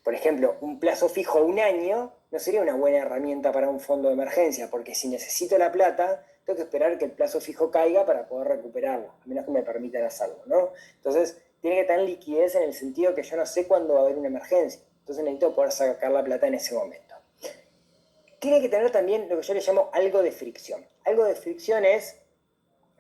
A: Por ejemplo, un plazo fijo un año no sería una buena herramienta para un fondo de emergencia, porque si necesito la plata, tengo que esperar que el plazo fijo caiga para poder recuperarlo, a menos que me permitan hacerlo, ¿no? Entonces, tiene que tener liquidez en el sentido que yo no sé cuándo va a haber una emergencia, entonces necesito poder sacar la plata en ese momento. Tiene que tener también lo que yo le llamo algo de fricción. Algo de fricción es,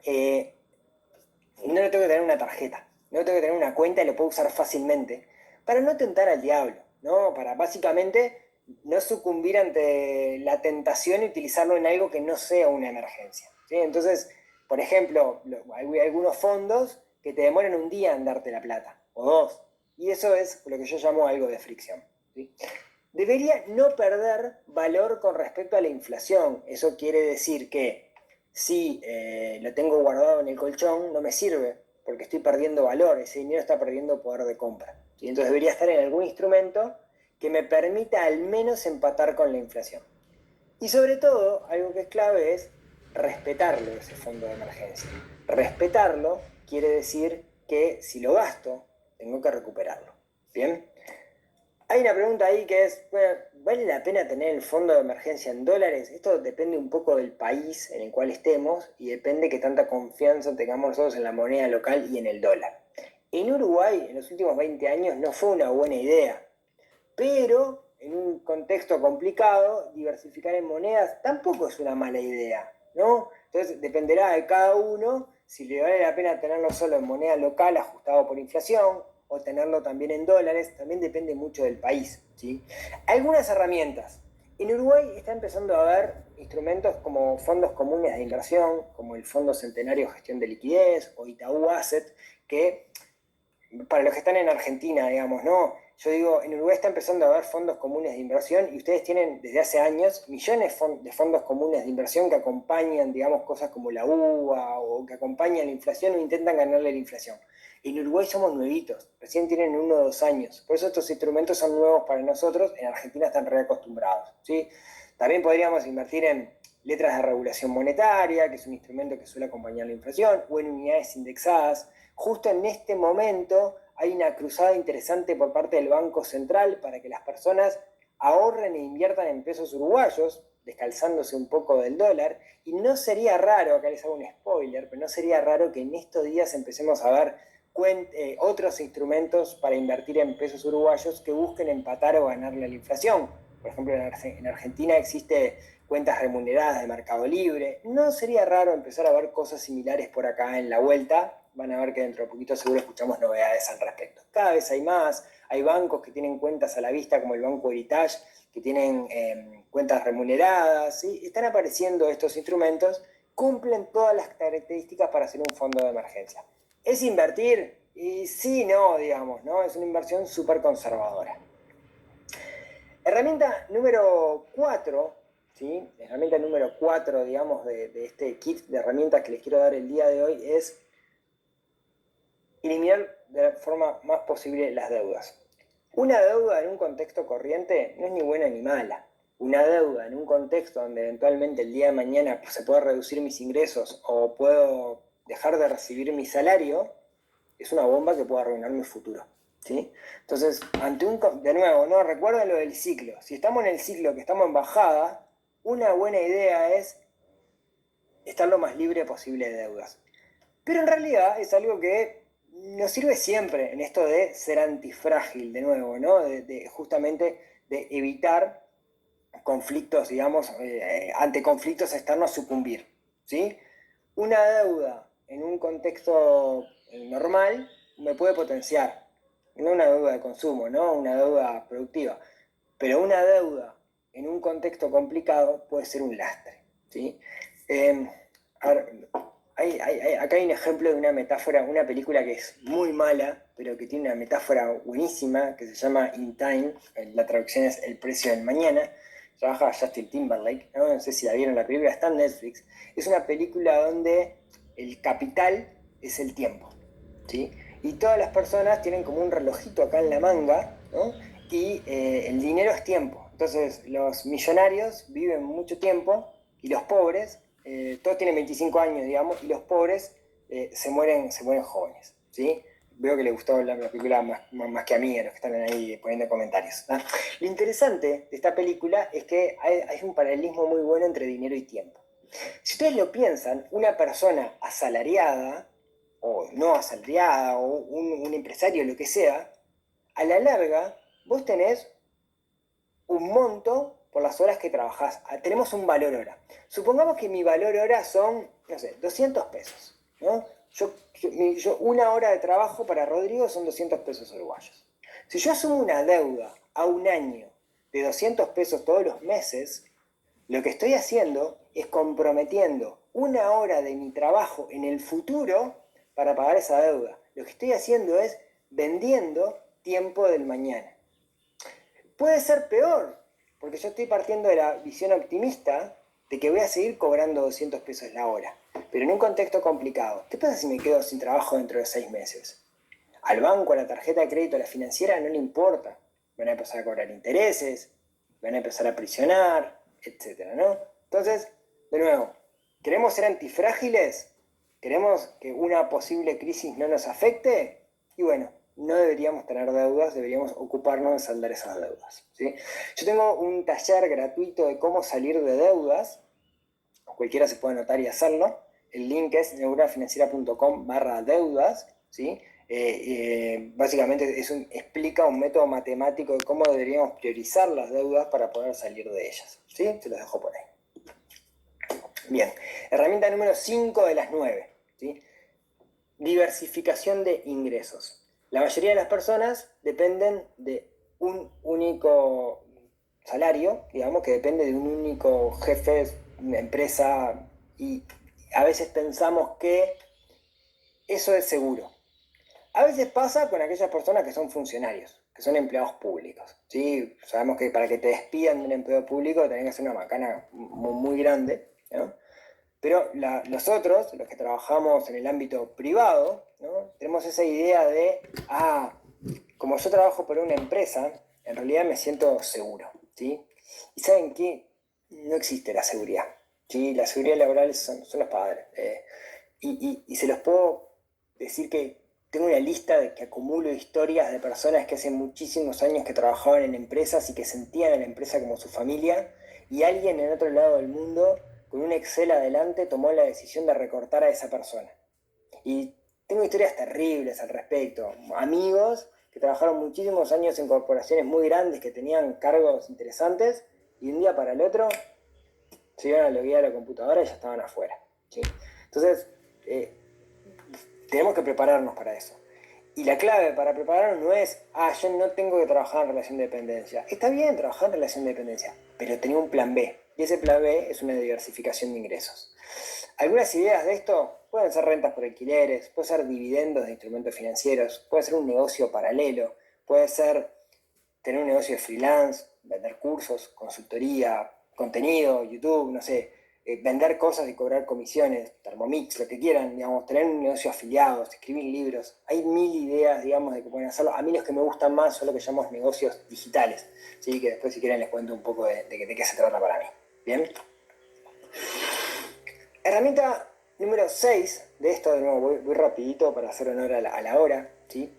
A: no le tengo que tener una tarjeta, no le tengo que tener una cuenta y lo puedo usar fácilmente, para no tentar al diablo, ¿no? Para básicamente no sucumbir ante la tentación y utilizarlo en algo que no sea una emergencia, ¿sí? Entonces, por ejemplo, hay algunos fondos que te demoran un día en darte la plata, o dos, y eso es lo que yo llamo algo de fricción, ¿sí? Debería no perder valor con respecto a la inflación. Eso quiere decir que si lo tengo guardado en el colchón, no me sirve, porque estoy perdiendo valor, ese dinero está perdiendo poder de compra, ¿sí? Entonces debería estar en algún instrumento que me permita al menos empatar con la inflación. Y sobre todo, algo que es clave es respetarlo, ese fondo de emergencia. Respetarlo quiere decir que si lo gasto, tengo que recuperarlo. ¿Bien? Hay una pregunta ahí que es, bueno, ¿vale la pena tener el fondo de emergencia en dólares? Esto depende un poco del país en el cual estemos y depende que tanta confianza tengamos nosotros en la moneda local y en el dólar. En Uruguay, en los últimos 20 años, no fue una buena idea, pero en un contexto complicado, diversificar en monedas tampoco es una mala idea, ¿no? Entonces dependerá de cada uno si le vale la pena tenerlo solo en moneda local ajustado por inflación, o tenerlo también en dólares, también depende mucho del país, ¿sí? Algunas herramientas. En Uruguay está empezando a haber instrumentos como fondos comunes de inversión, como el Fondo Centenario Gestión de Liquidez o Itaú Asset, que para los que están en Argentina, digamos, ¿no? Yo digo, en Uruguay está empezando a haber fondos comunes de inversión y ustedes tienen desde hace años millones de fondos comunes de inversión que acompañan, digamos, cosas como la UVA o que acompañan la inflación o intentan ganarle la inflación. En Uruguay somos nuevitos, recién tienen 1 o 2 años, por eso estos instrumentos son nuevos para nosotros, en Argentina están reacostumbrados, ¿sí? También podríamos invertir en letras de regulación monetaria, que es un instrumento que suele acompañar la inflación, o en unidades indexadas. Justo en este momento hay una cruzada interesante por parte del Banco Central para que las personas ahorren e inviertan en pesos uruguayos, descalzándose un poco del dólar, y no sería raro, acá les hago un spoiler, pero no sería raro que en estos días empecemos a ver otros instrumentos para invertir en pesos uruguayos que busquen empatar o ganarle a la inflación. Por ejemplo, en Argentina existe cuentas remuneradas de Mercado Libre. No sería raro empezar a ver cosas similares por acá en la vuelta. Van a ver que dentro de poquito seguro escuchamos novedades al respecto. Cada vez hay más, hay bancos que tienen cuentas a la vista como el Banco Heritage, que tienen cuentas remuneradas, ¿sí? Están apareciendo estos instrumentos, cumplen todas las características para ser un fondo de emergencia. ¿Es invertir? Y sí, no, digamos, ¿no? Es una inversión súper conservadora. Herramienta número 4, ¿sí? Herramienta número 4, digamos, de este kit de herramientas que les quiero dar el día de hoy es eliminar de la forma más posible las deudas. Una deuda en un contexto corriente no es ni buena ni mala. Una deuda en un contexto donde eventualmente el día de mañana se puede reducir mis ingresos o puedo dejar de recibir mi salario, es una bomba que puede arruinar mi futuro. ¿Sí? Entonces, de nuevo, ¿no? Recuerden lo del ciclo. Si estamos en el ciclo que estamos en bajada, una buena idea es estar lo más libre posible de deudas. Pero en realidad es algo que nos sirve siempre en esto de ser antifrágil, de nuevo, ¿no? Justamente de evitar conflictos, digamos, ante conflictos externos sucumbir, ¿sí? Una deuda en un contexto normal me puede potenciar, no una deuda de consumo, ¿no? Una deuda productiva, pero una deuda en un contexto complicado puede ser un lastre, ¿sí? A ver, acá hay un ejemplo de una metáfora, una película que es muy mala, pero que tiene una metáfora buenísima, que se llama In Time, la traducción es El precio del mañana, trabaja Justin Timberlake, no sé si la vieron, la película está en Netflix, es una película donde el capital es el tiempo, ¿sí? Y todas las personas tienen como un relojito acá en la manga, ¿no? Y el dinero es tiempo. Entonces los millonarios viven mucho tiempo y los pobres, todos tienen 25 años, digamos, y los pobres se mueren jóvenes, ¿sí? Veo que les gustó la película más que a mí, a los que están ahí poniendo comentarios, ¿no? Lo interesante de esta película es que hay un paralelismo muy bueno entre dinero y tiempo. Si ustedes lo piensan, una persona asalariada, o no asalariada, o un empresario, lo que sea, a la larga vos tenés un monto por las horas que trabajás. Tenemos un valor hora. Supongamos que mi valor hora son, no sé, 200 pesos, ¿no? Una hora de trabajo para Rodrigo son 200 pesos uruguayos. Si yo asumo una deuda a un año de 200 pesos todos los meses, lo que estoy haciendo es comprometiendo una hora de mi trabajo en el futuro para pagar esa deuda. Lo que estoy haciendo es vendiendo tiempo del mañana. Puede ser peor, porque yo estoy partiendo de la visión optimista de que voy a seguir cobrando 200 pesos la hora, pero en un contexto complicado. ¿Qué pasa si me quedo sin trabajo dentro de 6 meses? Al banco, a la tarjeta de crédito, a la financiera no le importa. Van a empezar a cobrar intereses, van a empezar a prisionar, etcétera, ¿no? Entonces, de nuevo, ¿queremos ser antifrágiles? ¿Queremos que una posible crisis no nos afecte? Y bueno, no deberíamos tener deudas, deberíamos ocuparnos de saldar esas deudas, ¿sí? Yo tengo un taller gratuito de cómo salir de deudas, cualquiera se puede anotar y hacerlo. El link es neuronafinanciera.com/deudas, ¿sí? Básicamente explica un método matemático de cómo deberíamos priorizar las deudas para poder salir de ellas, ¿sí? Se los dejo por ahí. Bien, herramienta número 5 de las 9, ¿sí? Diversificación de ingresos. La mayoría de las personas dependen de un único salario, digamos, que depende de un único jefe, una empresa, y a veces pensamos que eso es seguro. A veces pasa con aquellas personas que son funcionarios, que son empleados públicos, ¿sí? Sabemos que para que te despidan de un empleo público tenés que hacer una macana muy grande, ¿no? Pero los otros, los que trabajamos en el ámbito privado, ¿no? Tenemos esa idea de, como yo trabajo para una empresa, en realidad me siento seguro, ¿sí? Y ¿saben qué? No existe la seguridad. Sí, la seguridad laboral son los padres. Y se los puedo decir que tengo una lista de que acumulo historias de personas que hace muchísimos años que trabajaban en empresas y que sentían a la empresa como su familia, y alguien en otro lado del mundo, con un Excel adelante, tomó la decisión de recortar a esa persona. Y tengo historias terribles al respecto. Amigos que trabajaron muchísimos años en corporaciones muy grandes, que tenían cargos interesantes, y de un día para el otro se iban a loguear a la computadora y ya estaban afuera. ¿Sí? Entonces, eh, tenemos que prepararnos para eso. Y la clave para prepararnos no es, yo no tengo que trabajar en relación de dependencia. Está bien trabajar en relación de dependencia, pero tenía un plan B. Y ese plan B es una diversificación de ingresos. Algunas ideas de esto pueden ser rentas por alquileres, puede ser dividendos de instrumentos financieros, puede ser un negocio paralelo, puede ser tener un negocio de freelance, vender cursos, consultoría, contenido, YouTube, no sé, vender cosas y cobrar comisiones, Thermomix, lo que quieran, digamos, tener un negocio de afiliados, escribir libros. Hay mil ideas, digamos, de que pueden hacerlo. A mí los que me gustan más son lo que llamamos negocios digitales, ¿sí? Que después si quieren les cuento un poco de qué se trata para mí. ¿Bien? Herramienta número 6 de esto, de nuevo, voy rapidito para hacer honor a la hora, ¿sí?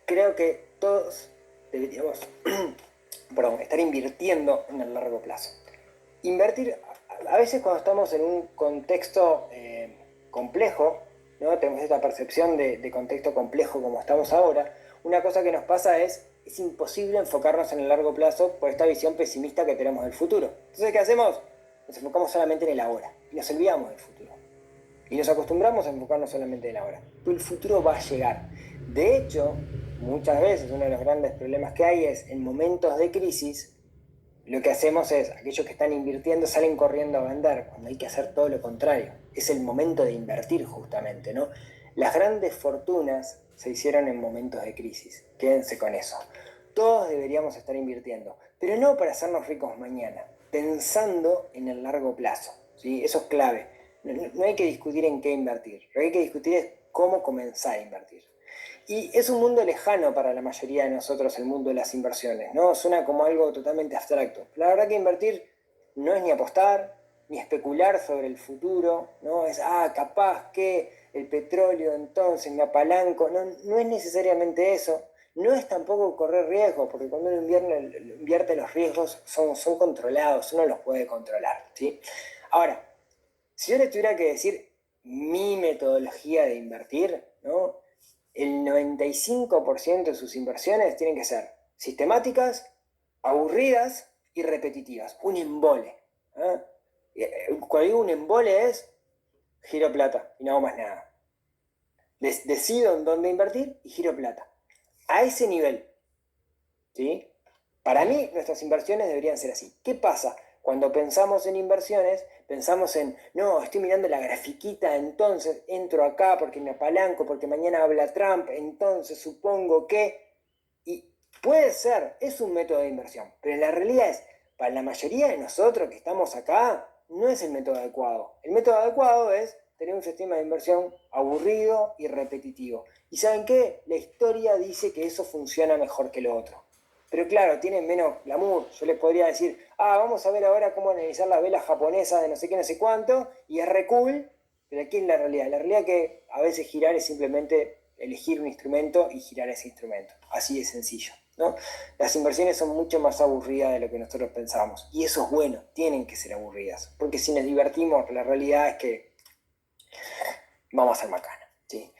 A: Creo que todos deberíamos estar invirtiendo en el largo plazo. Invertir, a veces cuando estamos en un contexto complejo, ¿no? Tenemos esta percepción de contexto complejo como estamos ahora, una cosa que nos pasa es imposible enfocarnos en el largo plazo por esta visión pesimista que tenemos del futuro. Entonces, ¿qué hacemos? Nos enfocamos solamente en el ahora y nos olvidamos del futuro. Y nos acostumbramos a enfocarnos solamente en el ahora. Pero el futuro va a llegar. De hecho, muchas veces uno de los grandes problemas que hay es en momentos de crisis, lo que hacemos es, aquellos que están invirtiendo salen corriendo a vender, cuando hay que hacer todo lo contrario. Es el momento de invertir justamente, ¿no? Las grandes fortunas se hicieron en momentos de crisis. Quédense con eso. Todos deberíamos estar invirtiendo, pero no para hacernos ricos mañana, pensando en el largo plazo, ¿sí? Eso es clave. No hay que discutir en qué invertir, lo que hay que discutir es cómo comenzar a invertir. Y es un mundo lejano para la mayoría de nosotros el mundo de las inversiones, ¿no? Suena como algo totalmente abstracto. La verdad que invertir no es ni apostar, ni especular sobre el futuro, ¿no? Es, capaz que el petróleo entonces me apalanco. No, no es necesariamente eso. No es tampoco correr riesgos, porque cuando uno invierte los riesgos son controlados, uno los puede controlar, ¿sí? Ahora, si yo le tuviera que decir mi metodología de invertir, ¿no? El 95% de sus inversiones tienen que ser sistemáticas, aburridas y repetitivas. Un embole. Cuando digo un embole es giro plata y no hago más nada. Decido en dónde invertir y giro plata. A ese nivel, ¿sí? Para mí, nuestras inversiones deberían ser así. ¿Qué pasa? Cuando pensamos en inversiones, pensamos en, no, estoy mirando la grafiquita, entonces entro acá porque me apalanco, porque mañana habla Trump, entonces supongo que... Y puede ser, es un método de inversión, pero la realidad es, para la mayoría de nosotros que estamos acá, no es el método adecuado. El método adecuado es tener un sistema de inversión aburrido y repetitivo. ¿Y saben qué? La historia dice que eso funciona mejor que lo otro. Pero claro, tienen menos glamour. Yo les podría decir, vamos a ver ahora cómo analizar las velas japonesas de no sé qué, no sé cuánto, y es re cool, pero aquí es la realidad. La realidad es que a veces girar es simplemente elegir un instrumento y girar ese instrumento. Así de sencillo, ¿no? Las inversiones son mucho más aburridas de lo que nosotros pensamos. Y eso es bueno, tienen que ser aburridas. Porque si nos divertimos, la realidad es que vamos a ser macana, ¿sí?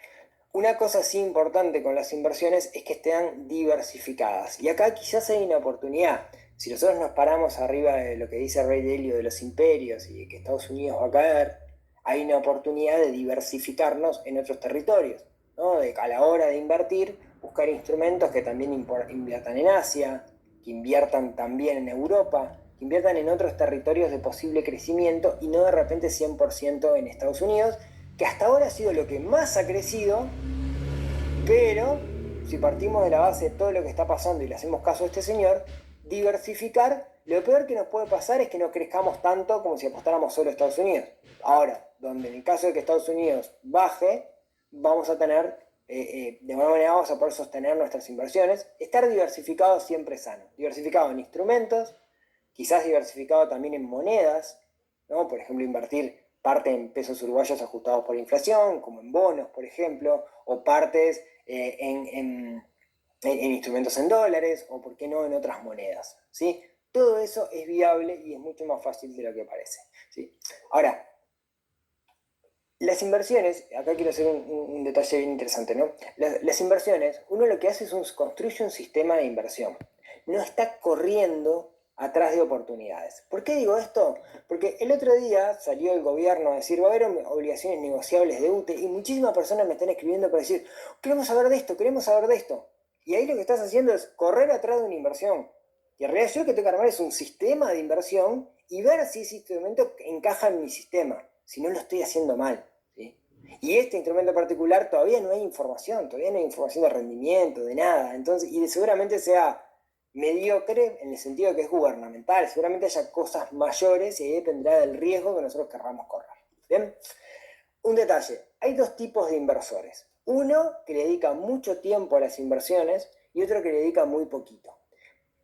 A: Una cosa sí importante con las inversiones es que estén diversificadas. Y acá quizás hay una oportunidad. Si nosotros nos paramos arriba de lo que dice Ray Dalio de los imperios y de que Estados Unidos va a caer, hay una oportunidad de diversificarnos en otros territorios, ¿no? De, a la hora de invertir, buscar instrumentos que también inviertan en Asia, que inviertan también en Europa, que inviertan en otros territorios de posible crecimiento y no de repente 100% en Estados Unidos, que hasta ahora ha sido lo que más ha crecido, pero si partimos de la base de todo lo que está pasando y le hacemos caso a este señor, diversificar, lo peor que nos puede pasar es que no crezcamos tanto como si apostáramos solo a Estados Unidos. Ahora, donde en el caso de que Estados Unidos baje, vamos a tener, de alguna manera vamos a poder sostener nuestras inversiones. Estar diversificado siempre es sano. Diversificado en instrumentos, quizás diversificado también en monedas, ¿no? Por ejemplo, invertir parte en pesos uruguayos ajustados por inflación, como en bonos, por ejemplo, o partes en instrumentos en dólares, o por qué no en otras monedas, ¿sí? Todo eso es viable y es mucho más fácil de lo que parece, ¿sí? Ahora, las inversiones, acá quiero hacer un detalle bien interesante, ¿no? Las inversiones, uno lo que hace es construye un sistema de inversión. No está corriendo atrás de oportunidades. ¿Por qué digo esto? Porque el otro día salió el gobierno a decir, va a haber obligaciones negociables de UTE y muchísimas personas me están escribiendo para decir, queremos saber de esto, queremos saber de esto. Y ahí lo que estás haciendo es correr atrás de una inversión. Y en realidad yo lo que tengo que armar es un sistema de inversión y ver si ese instrumento encaja en mi sistema, si no lo estoy haciendo mal. ¿Sí? Y este instrumento particular todavía no hay información, todavía no hay información de rendimiento, de nada. Entonces, y seguramente sea mediocre en el sentido que es gubernamental, seguramente haya cosas mayores y ahí dependerá del riesgo que nosotros querramos correr. ¿Bien? Un detalle, hay dos tipos de inversores. Uno que le dedica mucho tiempo a las inversiones y otro que le dedica muy poquito.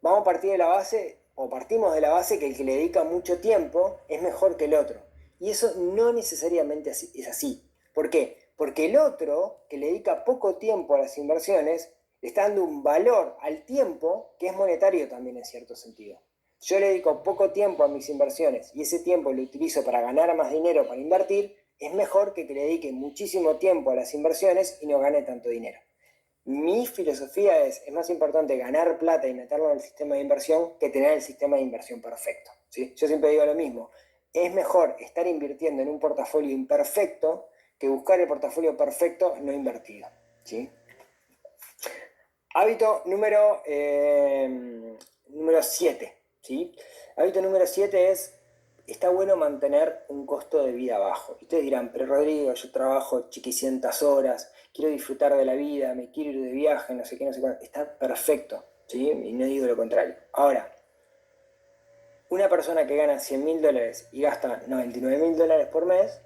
A: Vamos a partir de la base, o partimos de la base que el que le dedica mucho tiempo es mejor que el otro. Y eso no necesariamente es así. ¿Por qué? Porque el otro, que le dedica poco tiempo a las inversiones, le está dando un valor al tiempo que es monetario también en cierto sentido. Yo le dedico poco tiempo a mis inversiones y ese tiempo lo utilizo para ganar más dinero para invertir, es mejor que le dedique muchísimo tiempo a las inversiones y no gane tanto dinero. Mi filosofía es más importante ganar plata y meterlo en el sistema de inversión que tener el sistema de inversión perfecto, ¿sí? Yo siempre digo lo mismo, es mejor estar invirtiendo en un portafolio imperfecto que buscar el portafolio perfecto no invertido, ¿sí? Hábito número 7, ¿sí? Hábito número 7 es, está bueno mantener un costo de vida bajo. Y ustedes dirán, pero Rodrigo, yo trabajo chiquicientas horas, quiero disfrutar de la vida, me quiero ir de viaje, no sé qué, no sé cuánto. Está perfecto, ¿sí? Y no digo lo contrario. Ahora, una persona que gana $100.000 y gasta $99.000 por mes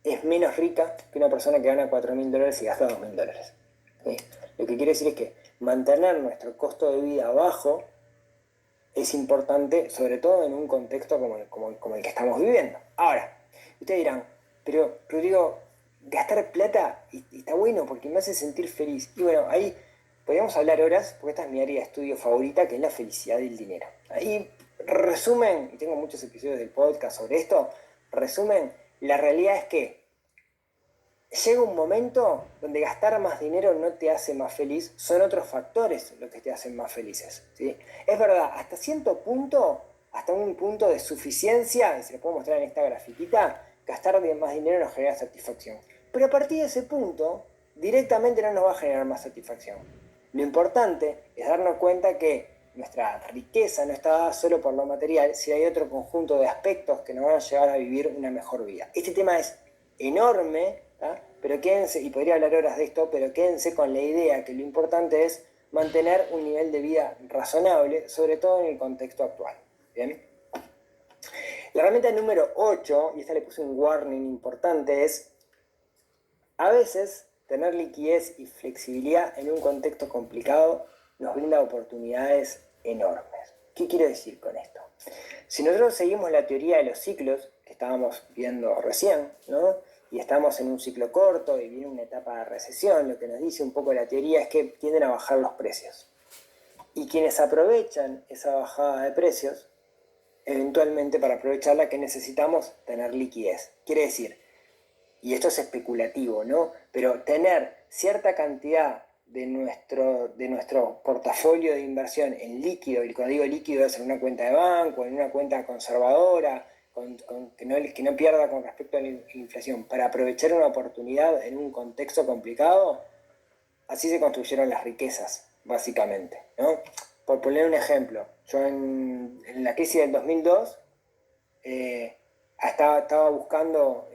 A: es menos rica que una persona que gana $4.000 y gasta $2.000. ¿Sí? Lo que quiere decir es que mantener nuestro costo de vida bajo es importante, sobre todo en un contexto como el que estamos viviendo. Ahora, ustedes dirán, pero Rodrigo, gastar plata está bueno porque me hace sentir feliz. Y bueno, ahí podríamos hablar horas, porque esta es mi área de estudio favorita, que es la felicidad y el dinero. Ahí resumen, y tengo muchos episodios del podcast sobre esto, resumen, la realidad es que llega un momento donde gastar más dinero no te hace más feliz, son otros factores los que te hacen más felices, ¿sí? Es verdad, hasta cierto punto, hasta un punto de suficiencia, y se lo puedo mostrar en esta grafiquita, gastar más dinero nos genera satisfacción. Pero a partir de ese punto, directamente no nos va a generar más satisfacción. Lo importante es darnos cuenta que nuestra riqueza no está dada solo por lo material, si hay otro conjunto de aspectos que nos van a llevar a vivir una mejor vida. Este tema es enorme, ¿tá? Pero quédense, y podría hablar horas de esto, pero quédense con la idea que lo importante es mantener un nivel de vida razonable, sobre todo en el contexto actual. ¿Bien? La herramienta número 8, y esta le puse un warning importante, es a veces tener liquidez y flexibilidad en un contexto complicado nos brinda oportunidades enormes. ¿Qué quiero decir con esto? Si nosotros seguimos la teoría de los ciclos que estábamos viendo recién, ¿no? Y estamos en un ciclo corto y viene una etapa de recesión, lo que nos dice un poco la teoría es que tienden a bajar los precios. Y quienes aprovechan esa bajada de precios, eventualmente para aprovecharla, que necesitamos tener liquidez. Quiere decir, y esto es especulativo, ¿no? Pero tener cierta cantidad de nuestro portafolio de inversión en líquido, y cuando digo líquido es en una cuenta de banco, en una cuenta conservadora, que no pierda con respecto a la inflación, para aprovechar una oportunidad en un contexto complicado, así se construyeron las riquezas, básicamente, ¿no? Por poner un ejemplo, yo en la crisis del 2002 estaba buscando,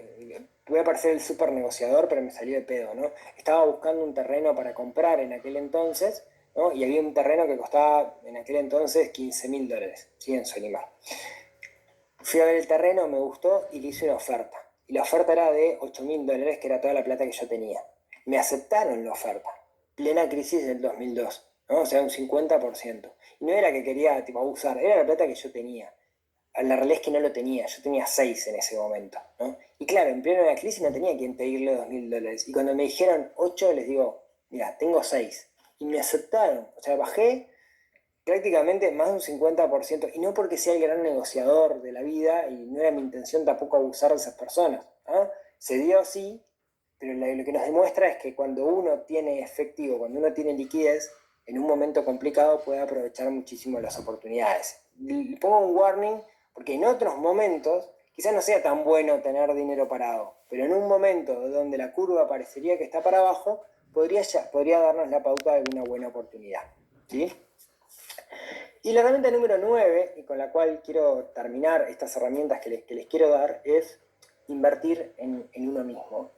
A: voy a parecer el super negociador, pero me salió de pedo, ¿no? Estaba buscando un terreno para comprar en aquel entonces, ¿no? Y había un terreno que costaba en aquel entonces $15.000, ¿sí? En Solimar. Fui a ver el terreno, me gustó y le hice una oferta. Y la oferta era de $8.000, que era toda la plata que yo tenía. Me aceptaron la oferta, plena crisis del 2002, ¿no? O sea, un 50%. Y no era que quería tipo, abusar, era la plata que yo tenía. la realidad es que no lo tenía, yo tenía 6 en ese momento, ¿no? Y claro, en pleno de la crisis no tenía quien pedirle $2.000. Y cuando me dijeron 8, les digo, mira, tengo 6. Y me aceptaron, o sea, bajé prácticamente más de un 50%, y no porque sea el gran negociador de la vida, y no era mi intención tampoco abusar de esas personas, ¿ah? Se dio así, pero lo que nos demuestra es que cuando uno tiene efectivo, cuando uno tiene liquidez, en un momento complicado puede aprovechar muchísimo las oportunidades. Le pongo un warning, porque en otros momentos quizás no sea tan bueno tener dinero parado, pero en un momento donde la curva parecería que está para abajo, podría darnos la pauta de una buena oportunidad, ¿sí? Y la herramienta número 9, y con la cual quiero terminar estas herramientas que les quiero dar, es invertir en uno mismo.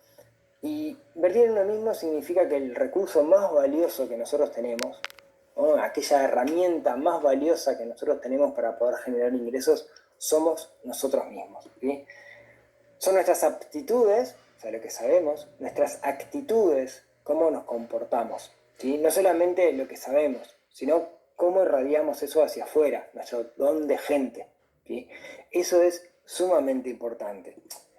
A: Y invertir en uno mismo significa que el recurso más valioso que nosotros tenemos, ¿no? Aquella herramienta más valiosa que nosotros tenemos para poder generar ingresos, somos nosotros mismos, ¿sí? Son nuestras aptitudes, o sea, lo que sabemos, nuestras actitudes, cómo nos comportamos, ¿sí? No solamente lo que sabemos, sino cómo irradiamos eso hacia afuera, nuestro don de gente, ¿sí? Eso es sumamente importante.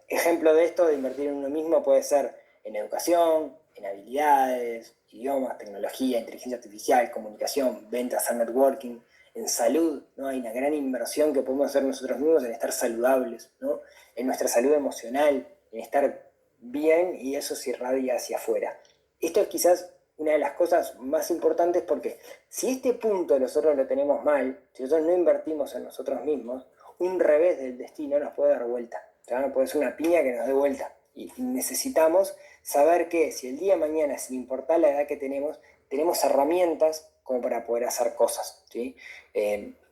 A: Ejemplo de esto, de invertir en uno mismo, puede ser en educación, en habilidades, idiomas, tecnología, inteligencia artificial, comunicación, ventas, networking, en salud, ¿no? Hay una gran inversión que podemos hacer nosotros mismos en estar saludables, ¿no? En nuestra salud emocional, en estar bien, y eso se irradia hacia afuera. Esto es quizás una de las cosas más importantes, porque si este punto nosotros lo tenemos mal, si nosotros no invertimos en nosotros mismos, un revés del destino nos puede dar vuelta, ¿ya? Puede ser una piña que nos dé vuelta, y necesitamos saber que si el día de mañana, sin importar la edad que tenemos herramientas como para poder hacer cosas, ¿sí?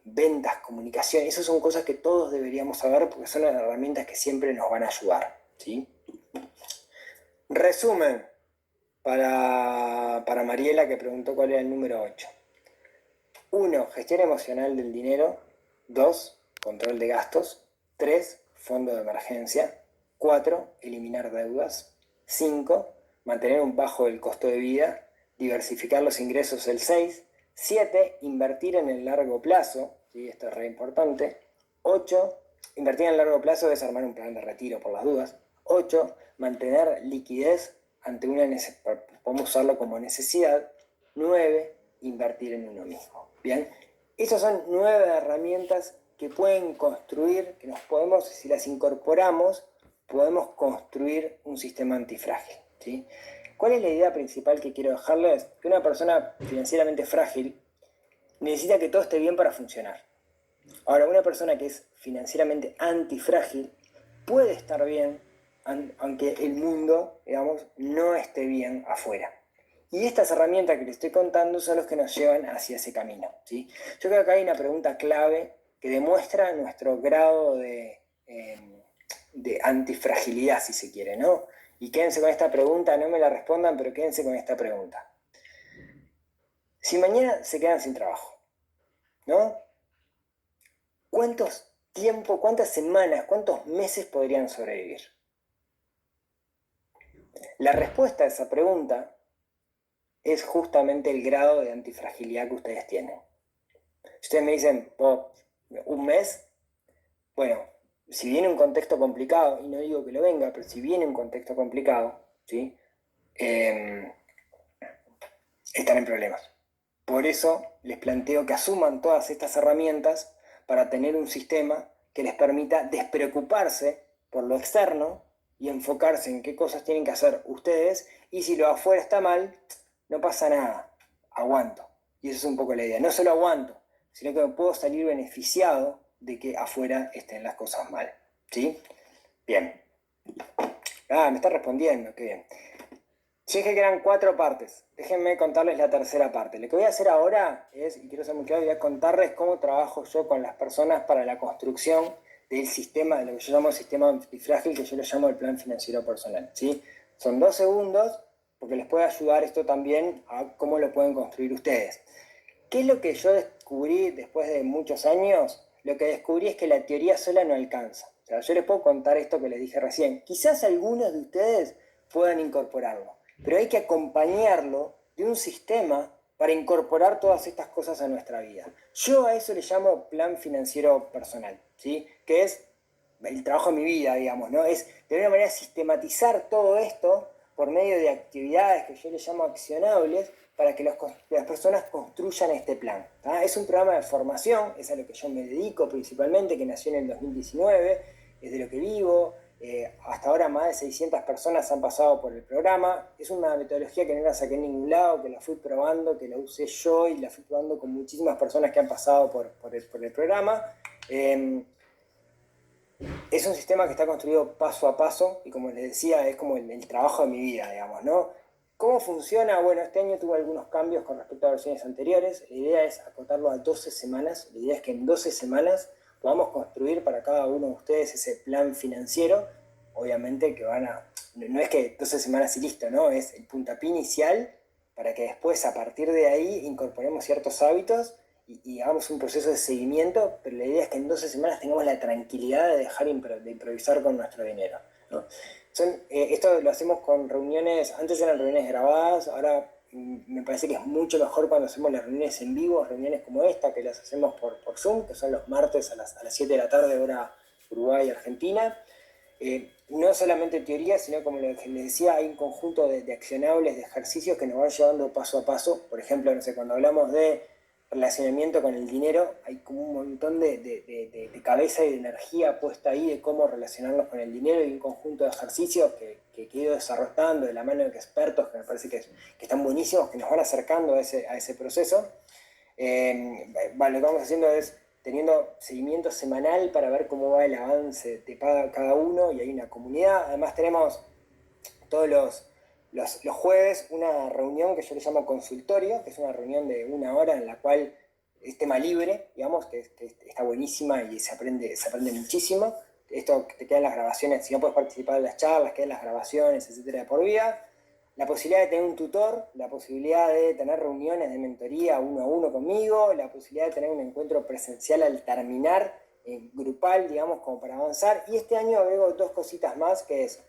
A: Ventas, comunicación, esas son cosas que todos deberíamos saber, porque son las herramientas que siempre nos van a ayudar, ¿sí? Resumen, para Mariela, que preguntó cuál era el número 8. 1. Gestión emocional del dinero. 2. Control de gastos. 3. Fondo de emergencia. 4. Eliminar deudas. 5. Mantener un bajo el costo de vida. Diversificar los ingresos, el 6. 7. Invertir en el largo plazo. ¿Sí? Esto es re importante. 8. Invertir en el largo plazo es armar un plan de retiro por las dudas. 8. Mantener liquidez ante una necesidad, podemos usarlo como necesidad. 9. Invertir en uno mismo. Bien, estas son 9 herramientas que pueden construir, que nos podemos, si las incorporamos, podemos construir un sistema antifrágil, ¿sí? ¿Cuál es la idea principal que quiero dejarles? Que una persona financieramente frágil necesita que todo esté bien para funcionar. Ahora, una persona que es financieramente antifrágil puede estar bien, aunque el mundo, digamos, no esté bien afuera. Y estas herramientas que les estoy contando son los que nos llevan hacia ese camino, ¿sí? Yo creo que acá hay una pregunta clave que demuestra nuestro grado de antifragilidad, si se quiere, ¿no? Y quédense con esta pregunta, no me la respondan, pero quédense con esta pregunta. Si mañana se quedan sin trabajo, ¿no? ¿Cuántos tiempo, cuántas semanas, cuántos meses podrían sobrevivir? La respuesta a esa pregunta es justamente el grado de antifragilidad que ustedes tienen. Si ustedes me dicen, oh, un mes, bueno, si viene un contexto complicado, y no digo que lo venga, pero si viene un contexto complicado, ¿sí? Están en problemas. Por eso les planteo que asuman todas estas herramientas para tener un sistema que les permita despreocuparse por lo externo y enfocarse en qué cosas tienen que hacer ustedes, y si lo afuera está mal, no pasa nada, aguanto. Y eso es un poco la idea, no solo aguanto, sino que me puedo salir beneficiado de que afuera estén las cosas mal, ¿sí? Bien. Me está respondiendo, qué bien. Si es que quedan 4 partes, déjenme contarles la tercera parte. Lo que voy a hacer ahora es, y quiero ser muy claro, voy a contarles cómo trabajo yo con las personas para la construcción del sistema, de lo que yo llamo el sistema antifrágil, que yo lo llamo el plan financiero personal, ¿sí? Son 2 segundos, porque les puede ayudar esto también a cómo lo pueden construir ustedes. ¿Qué es lo que yo descubrí después de muchos años? Lo que descubrí es que la teoría sola no alcanza. O sea, yo les puedo contar esto que les dije recién. Quizás algunos de ustedes puedan incorporarlo, pero hay que acompañarlo de un sistema para incorporar todas estas cosas a nuestra vida. Yo a eso le llamo plan financiero personal, ¿sí? que es el trabajo de mi vida, digamos, ¿no? Es de alguna manera sistematizar todo esto por medio de actividades que yo le llamo accionables para que las personas construyan este plan. ¿Tá? Es un programa de formación, es a lo que yo me dedico principalmente, que nació en el 2019, es de lo que vivo. Hasta ahora más de 600 personas han pasado por el programa. Es una metodología que no la saqué en ningún lado, que la fui probando, que la usé yo y la fui probando con muchísimas personas que han pasado por el programa. Es un sistema que está construido paso a paso y como les decía, es como el trabajo de mi vida, digamos, ¿no? ¿Cómo funciona? Bueno, este año tuve algunos cambios con respecto a versiones anteriores. La idea es acotarlo a 12 semanas. La idea es que en 12 semanas podamos construir para cada uno de ustedes ese plan financiero. Obviamente que no es que 12 semanas y listo, ¿no? Es el puntapié inicial para que después, a partir de ahí, incorporemos ciertos hábitos y hagamos un proceso de seguimiento, pero la idea es que en 12 semanas tengamos la tranquilidad de dejar de improvisar con nuestro dinero, ¿no? Esto lo hacemos con reuniones, antes eran reuniones grabadas, ahora me parece que es mucho mejor cuando hacemos las reuniones en vivo, reuniones como esta, que las hacemos por Zoom, que son los martes a las 7 de la tarde, hora Uruguay y Argentina. No solamente teoría, sino como les decía, hay un conjunto de accionables, de ejercicios que nos van llevando paso a paso. Por ejemplo, no sé, cuando hablamos de relacionamiento con el dinero, hay como un montón de cabeza y de energía puesta ahí de cómo relacionarnos con el dinero y un conjunto de ejercicios que he ido desarrollando de la mano de expertos que me parece que están buenísimos, que nos van acercando a ese proceso. Lo que vamos haciendo es teniendo seguimiento semanal para ver cómo va el avance de cada uno y hay una comunidad. Además tenemos todos los jueves una reunión que yo le llamo consultorio, que es una reunión de 1 hora en la cual es tema libre, digamos, que está buenísima y se aprende muchísimo. Esto te quedan las grabaciones, si no puedes participar en las charlas, quedan las grabaciones, etcétera, de por vida. La posibilidad de tener un tutor, la posibilidad de tener reuniones de mentoría 1 a 1 conmigo, la posibilidad de tener un encuentro presencial al terminar, grupal, digamos, como para avanzar. Y este año agrego 2 cositas más, que es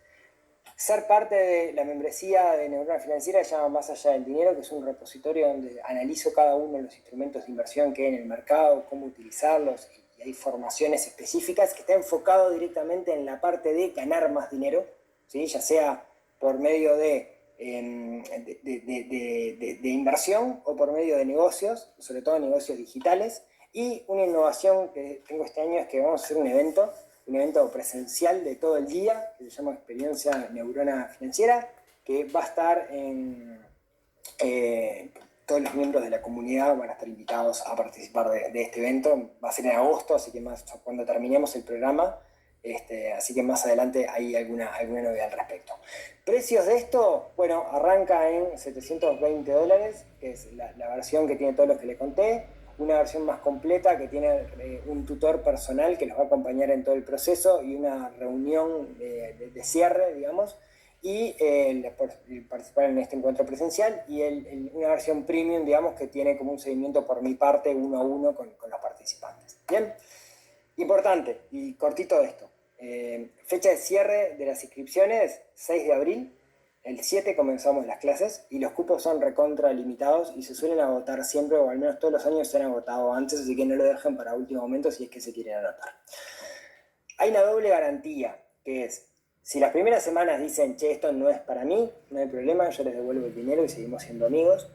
A: ser parte de la membresía de Neurona Financiera, que se llama Más Allá del Dinero, que es un repositorio donde analizo cada uno de los instrumentos de inversión que hay en el mercado, cómo utilizarlos, y hay formaciones específicas que está enfocado directamente en la parte de ganar más dinero, ¿sí? Ya sea por medio de inversión o por medio de negocios, sobre todo negocios digitales. Y una innovación que tengo este año es que vamos a hacer un evento presencial de todo el día, que se llama Experiencia Neurona Financiera, que va a estar todos los miembros de la comunidad van a estar invitados a participar de este evento. Va a ser en agosto, así que cuando terminemos el programa, así que más adelante hay alguna novedad al respecto. Precios de esto, bueno, arranca en $720, que es la versión que tiene todos los que le conté. Una versión más completa que tiene un tutor personal que los va a acompañar en todo el proceso y una reunión de cierre, digamos, y participar en este encuentro presencial, y una versión premium, digamos, que tiene como un seguimiento por mi parte 1 a 1 con los participantes. Bien, importante y cortito de esto. Fecha de cierre de las inscripciones, 6 de abril. El 7 comenzamos las clases y los cupos son recontra limitados y se suelen agotar siempre, o al menos todos los años se han agotado antes, así que no lo dejen para último momento si es que se quieren anotar. Hay una doble garantía, que es, si las primeras semanas dicen, che, esto no es para mí, no hay problema, yo les devuelvo el dinero y seguimos siendo amigos.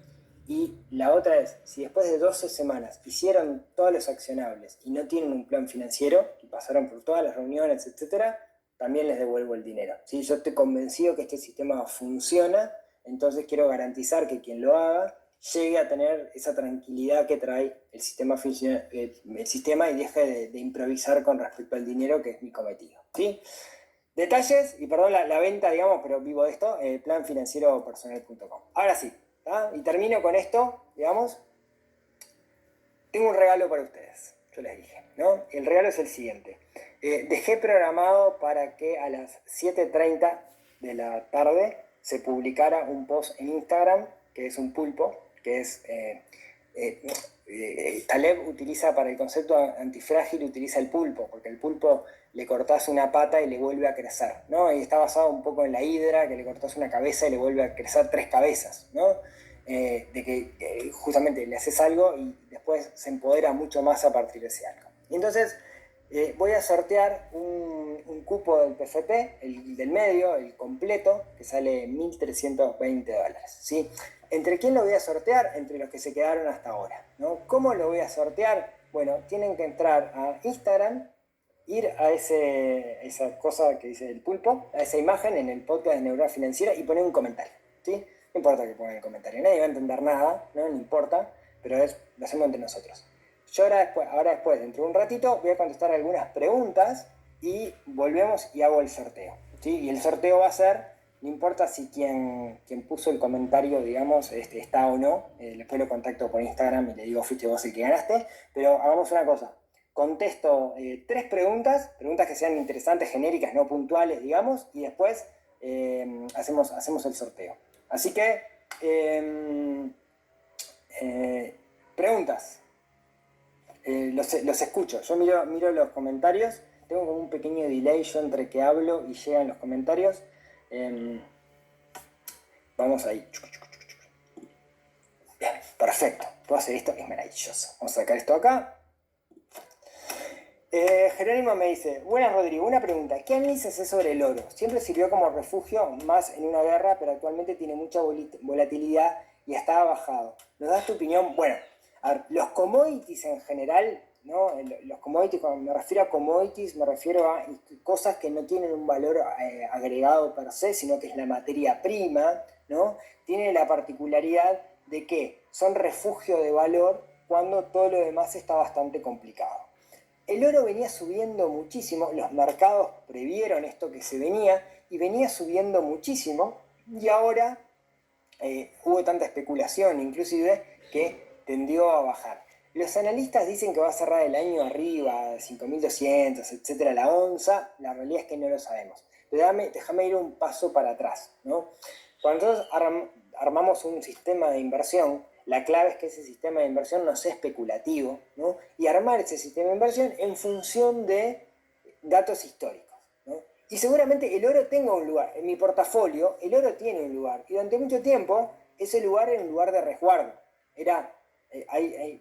A: Y la otra es, si después de 12 semanas hicieron todos los accionables y no tienen un plan financiero y pasaron por todas las reuniones, etcétera, también les devuelvo el dinero. ¿Sí? Yo estoy convencido que este sistema funciona, entonces quiero garantizar que quien lo haga llegue a tener esa tranquilidad que trae el sistema y deje de improvisar con respecto al dinero, que es mi cometido. ¿Sí? Detalles, y perdón la venta, digamos, pero vivo de esto, planfinancieropersonal.com. Ahora sí, ¿tá? Y termino con esto, digamos. Tengo un regalo para ustedes, yo les dije, ¿no? El regalo es el siguiente. Dejé programado para que a las 7:30 de la tarde se publicara un post en Instagram, que es un pulpo, que es... Taleb utiliza para el concepto antifrágil, utiliza el pulpo, porque el pulpo le cortás una pata y le vuelve a crecer, ¿no? Y está basado un poco en la hidra, que le cortás una cabeza y le vuelve a crecer 3 cabezas, ¿no? De que justamente le haces algo y después se empodera mucho más a partir de ese algo. Y entonces voy a sortear un cupo del PFP, el del medio, el completo, que sale $1.320, ¿sí? ¿Entre quién lo voy a sortear? Entre los que se quedaron hasta ahora, ¿no? ¿Cómo lo voy a sortear? Bueno, tienen que entrar a Instagram, ir a esa cosa que dice el pulpo, a esa imagen en el podcast de Neurona Financiera y poner un comentario, ¿sí? No importa que pongan el comentario, nadie va a entender nada, no importa, pero lo hacemos entre nosotros. Yo ahora después, dentro de un ratito, voy a contestar algunas preguntas y volvemos y hago el sorteo, ¿sí? Y el sorteo va a ser, no importa si quien puso el comentario, digamos, está o no, después lo contacto por Instagram y le digo, fuiste vos el que ganaste, pero hagamos una cosa. Contesto 3 preguntas que sean interesantes, genéricas, no puntuales, digamos, y después hacemos el sorteo. Así que, preguntas. Los escucho, yo miro los comentarios, tengo como un pequeño delay yo entre que hablo y llegan los comentarios. Vamos ahí. Bien, perfecto, puedo hacer esto, es maravilloso. Vamos a sacar esto acá. Jerónimo me dice, buenas Rodrigo, una pregunta, ¿qué análisis es sobre el oro? Siempre sirvió como refugio más en una guerra, pero actualmente tiene mucha volatilidad y está bajado. ¿Nos das tu opinión? Bueno, a ver, los commodities en general, ¿no? Los commodities, cuando me refiero a commodities, me refiero a cosas que no tienen un valor agregado per se, sino que es la materia prima, ¿no? Tiene la particularidad de que son refugio de valor cuando todo lo demás está bastante complicado. El oro venía subiendo muchísimo, los mercados previeron esto que se venía y venía subiendo muchísimo y ahora hubo tanta especulación inclusive que tendió a bajar. Los analistas dicen que va a cerrar el año arriba, 5.200, etcétera, la onza. La realidad es que no lo sabemos. Pero déjame ir un paso para atrás, ¿no? Cuando nosotros armamos un sistema de inversión, la clave es que ese sistema de inversión no sea especulativo, ¿no? Y armar ese sistema de inversión en función de datos históricos, ¿no? Y seguramente el oro tenga un lugar. En mi portafolio, el oro tiene un lugar. Y durante mucho tiempo, ese lugar era un lugar de resguardo.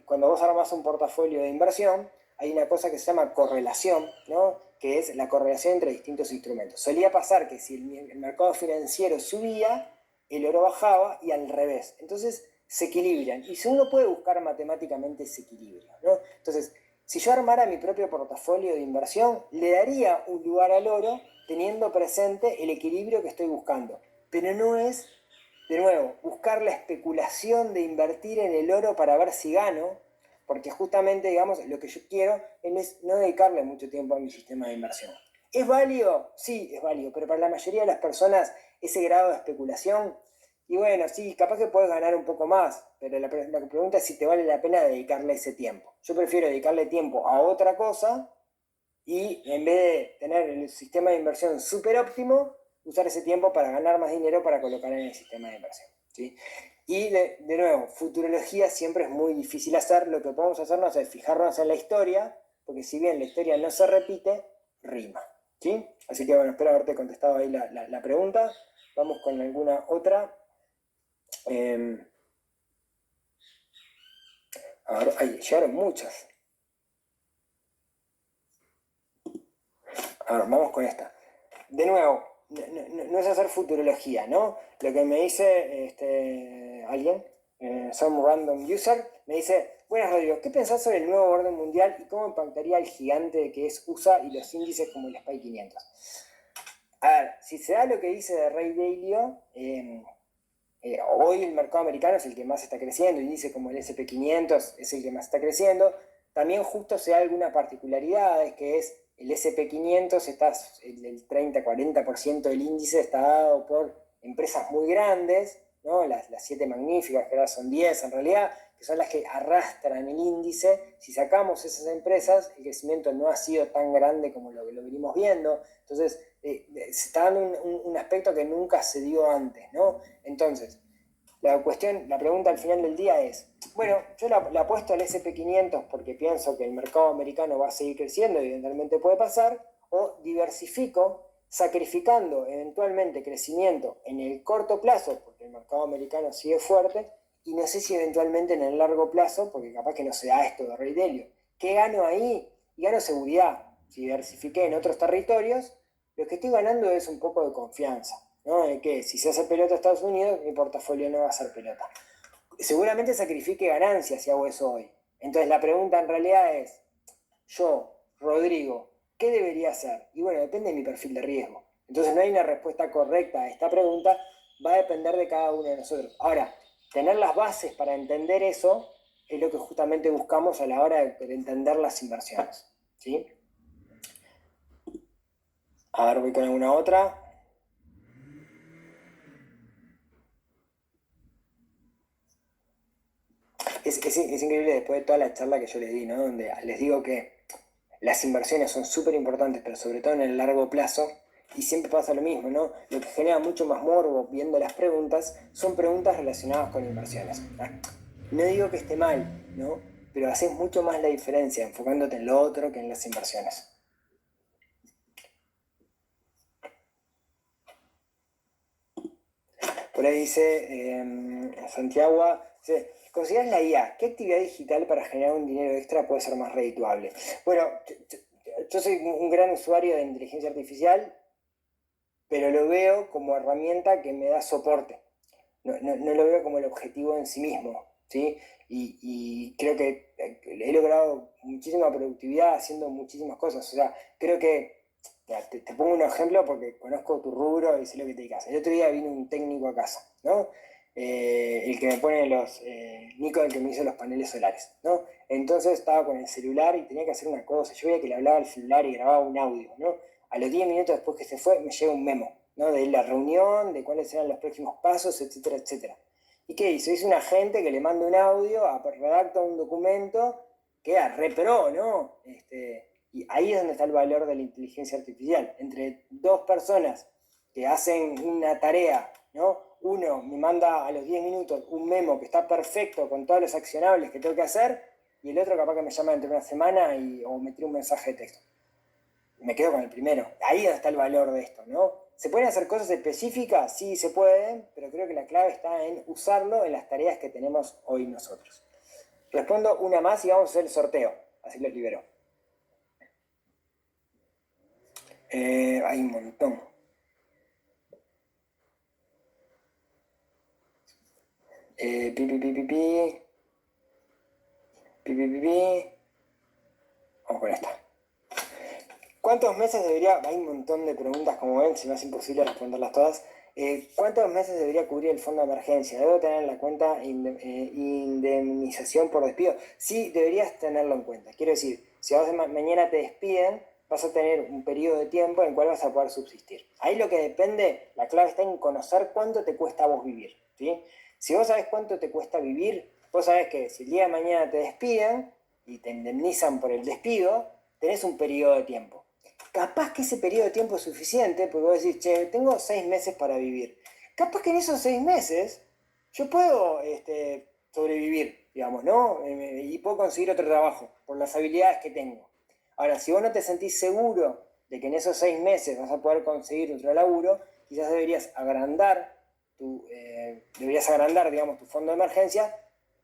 A: Cuando vos armás un portafolio de inversión, hay una cosa que se llama correlación, ¿no? Que es la correlación entre distintos instrumentos. Solía pasar que si el mercado financiero subía, el oro bajaba y al revés. Entonces se equilibran. Y uno puede buscar matemáticamente ese equilibrio, ¿no? Entonces, si yo armara mi propio portafolio de inversión, le daría un lugar al oro teniendo presente el equilibrio que estoy buscando. Pero no es, de nuevo, buscar la especulación de invertir en el oro para ver si gano, porque justamente, digamos, lo que yo quiero es no dedicarle mucho tiempo a mi sistema de inversión. ¿Es válido? Sí, es válido, pero para la mayoría de las personas ese grado de especulación, y bueno, sí, capaz que puedes ganar un poco más, pero la pregunta es si te vale la pena dedicarle ese tiempo. Yo prefiero dedicarle tiempo a otra cosa y en vez de tener el sistema de inversión súper óptimo, usar ese tiempo para ganar más dinero para colocar en el sistema de inversión, ¿sí? Y de nuevo, futurología siempre es muy difícil hacer. Lo que podemos hacernos es fijarnos en la historia, porque si bien la historia no se repite, rima, ¿sí? Así que bueno, espero haberte contestado ahí la pregunta. Vamos con alguna otra. A ver, llegaron muchas. A ver, vamos con esta. De nuevo, no es hacer futurología, ¿no? Lo que me dice alguien, some random user, me dice, buenas Rodrigo, ¿qué pensás sobre el nuevo orden mundial y cómo impactaría el gigante que es USA y los índices como el SPY 500? A ver, si se da lo que dice de Ray Dalio, hoy el mercado americano es el que más está creciendo, el índice como el SP500 es el que más está creciendo. También justo se da alguna particularidad, que es el SP500, el 30-40% del índice está dado por empresas muy grandes, ¿no? Las 7 magníficas, que ahora son 10 en realidad, que son las que arrastran el índice. Si sacamos esas empresas, el crecimiento no ha sido tan grande como lo venimos viendo. Entonces, se está dando un aspecto que nunca se dio antes, ¿no? Entonces, la pregunta al final del día es, bueno, yo la apuesto al SP500 porque pienso que el mercado americano va a seguir creciendo, evidentemente puede pasar, o diversifico sacrificando eventualmente crecimiento en el corto plazo, porque el mercado americano sigue fuerte, y no sé si eventualmente en el largo plazo, porque capaz que no se da esto de Ray Dalio. ¿Qué gano ahí? Y gano seguridad. si diversifiqué en otros territorios, lo que estoy ganando es un poco de confianza, ¿no? De que si se hace pelota a Estados Unidos, mi portafolio no va a ser pelota. Seguramente sacrifique ganancias si hago eso hoy. Entonces la pregunta en realidad es, yo, Rodrigo, ¿qué debería hacer? Y bueno, depende de mi perfil de riesgo. Entonces no hay una respuesta correcta a esta pregunta, va a depender de cada uno de nosotros. Ahora, tener las bases para entender eso es lo que justamente buscamos a la hora de entender las inversiones. ¿Sí? A ver, voy con alguna otra. Es increíble después de toda la charla que yo les di, ¿no? Donde les digo que las inversiones son súper importantes, pero sobre todo en el largo plazo, y siempre pasa lo mismo, ¿no? Lo que genera mucho más morbo viendo las preguntas son preguntas relacionadas con inversiones. No digo que esté mal, ¿no? Pero haces mucho más la diferencia enfocándote en lo otro que en las inversiones. Por ahí dice Santiago, dice, ¿consideras la IA? ¿Qué actividad digital para generar un dinero extra puede ser más redituable? Bueno, yo soy un gran usuario de inteligencia artificial, pero lo veo como herramienta que me da soporte. No lo veo como el objetivo en sí mismo, ¿sí? Y creo que he logrado muchísima productividad haciendo muchísimas cosas. O sea, creo que, te pongo un ejemplo porque conozco tu rubro y sé lo que te dedicas. El otro día vino un técnico a casa, ¿no? El que me pone Nico, el que me hizo los paneles solares, ¿no? Entonces estaba con el celular y tenía que hacer una cosa. Yo veía que le hablaba al celular y grababa un audio, ¿no? A los 10 minutos después que se fue, me llega un memo, ¿no? De la reunión, de cuáles eran los próximos pasos, etcétera, etcétera. ¿Y qué hizo? Hizo un agente que le manda un audio, redacta un documento, queda re pro, ¿no? Y ahí es donde está el valor de la inteligencia artificial. Entre dos personas que hacen una tarea, ¿no? Uno me manda a los 10 minutos un memo que está perfecto con todos los accionables que tengo que hacer, y el otro capaz que me llama dentro de una semana o me tira un mensaje de texto. Me quedo con el primero. Ahí es donde está el valor de esto, ¿no? ¿Se pueden hacer cosas específicas? Sí, se pueden, pero creo que la clave está en usarlo en las tareas que tenemos hoy nosotros. Respondo una más y vamos a hacer el sorteo. Así los libero. Hay un montón. Pi, pi, pi, pi, pi. Pi, pi, pi, pi. Vamos con esta. ¿Cuántos meses debería? Hay un montón de preguntas, como ven, si no es imposible responderlas todas. ¿Cuántos meses debería cubrir el fondo de emergencia? ¿Debo tener en la cuenta indemnización por despido? Sí, deberías tenerlo en cuenta. Quiero decir, si mañana te despiden, vas a tener un periodo de tiempo en el cual vas a poder subsistir. Ahí lo que depende, la clave está en conocer cuánto te cuesta a vos vivir, ¿sí? Si vos sabés cuánto te cuesta vivir, vos sabés que si el día de mañana te despiden y te indemnizan por el despido, tenés un periodo de tiempo. Capaz que ese periodo de tiempo es suficiente, porque vos decís, che, tengo 6 meses para vivir. Capaz que en esos 6 meses yo puedo sobrevivir, digamos, ¿no? Y puedo conseguir otro trabajo por las habilidades que tengo. Ahora, si vos no te sentís seguro de que en esos 6 meses vas a poder conseguir otro laburo, quizás deberías agrandar, digamos, tu fondo de emergencia,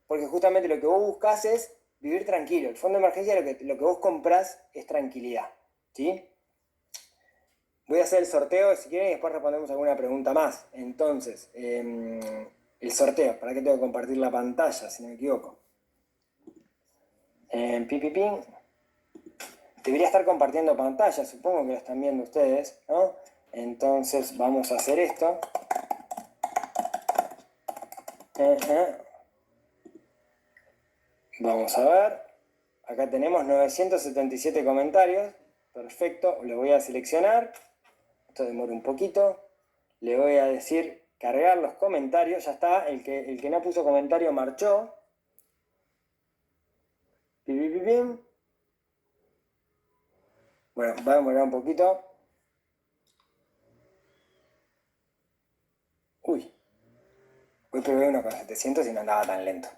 A: porque justamente lo que vos buscas es vivir tranquilo. El fondo de emergencia lo que vos comprás es tranquilidad, ¿sí? Voy a hacer el sorteo, si quieren, y después respondemos alguna pregunta más. Entonces, el sorteo, ¿para qué tengo que compartir la pantalla, si no me equivoco? Pin. Debería estar compartiendo pantalla, supongo que lo están viendo ustedes, ¿no? Entonces, vamos a hacer esto. Vamos a ver. Acá tenemos 977 comentarios. Perfecto, lo voy a seleccionar. Esto demora un poquito. Le voy a decir cargar los comentarios. Ya está, el que no puso comentario marchó. Bueno, va a demorar un poquito. Uy, hoy probé uno con 700 y no andaba tan lento.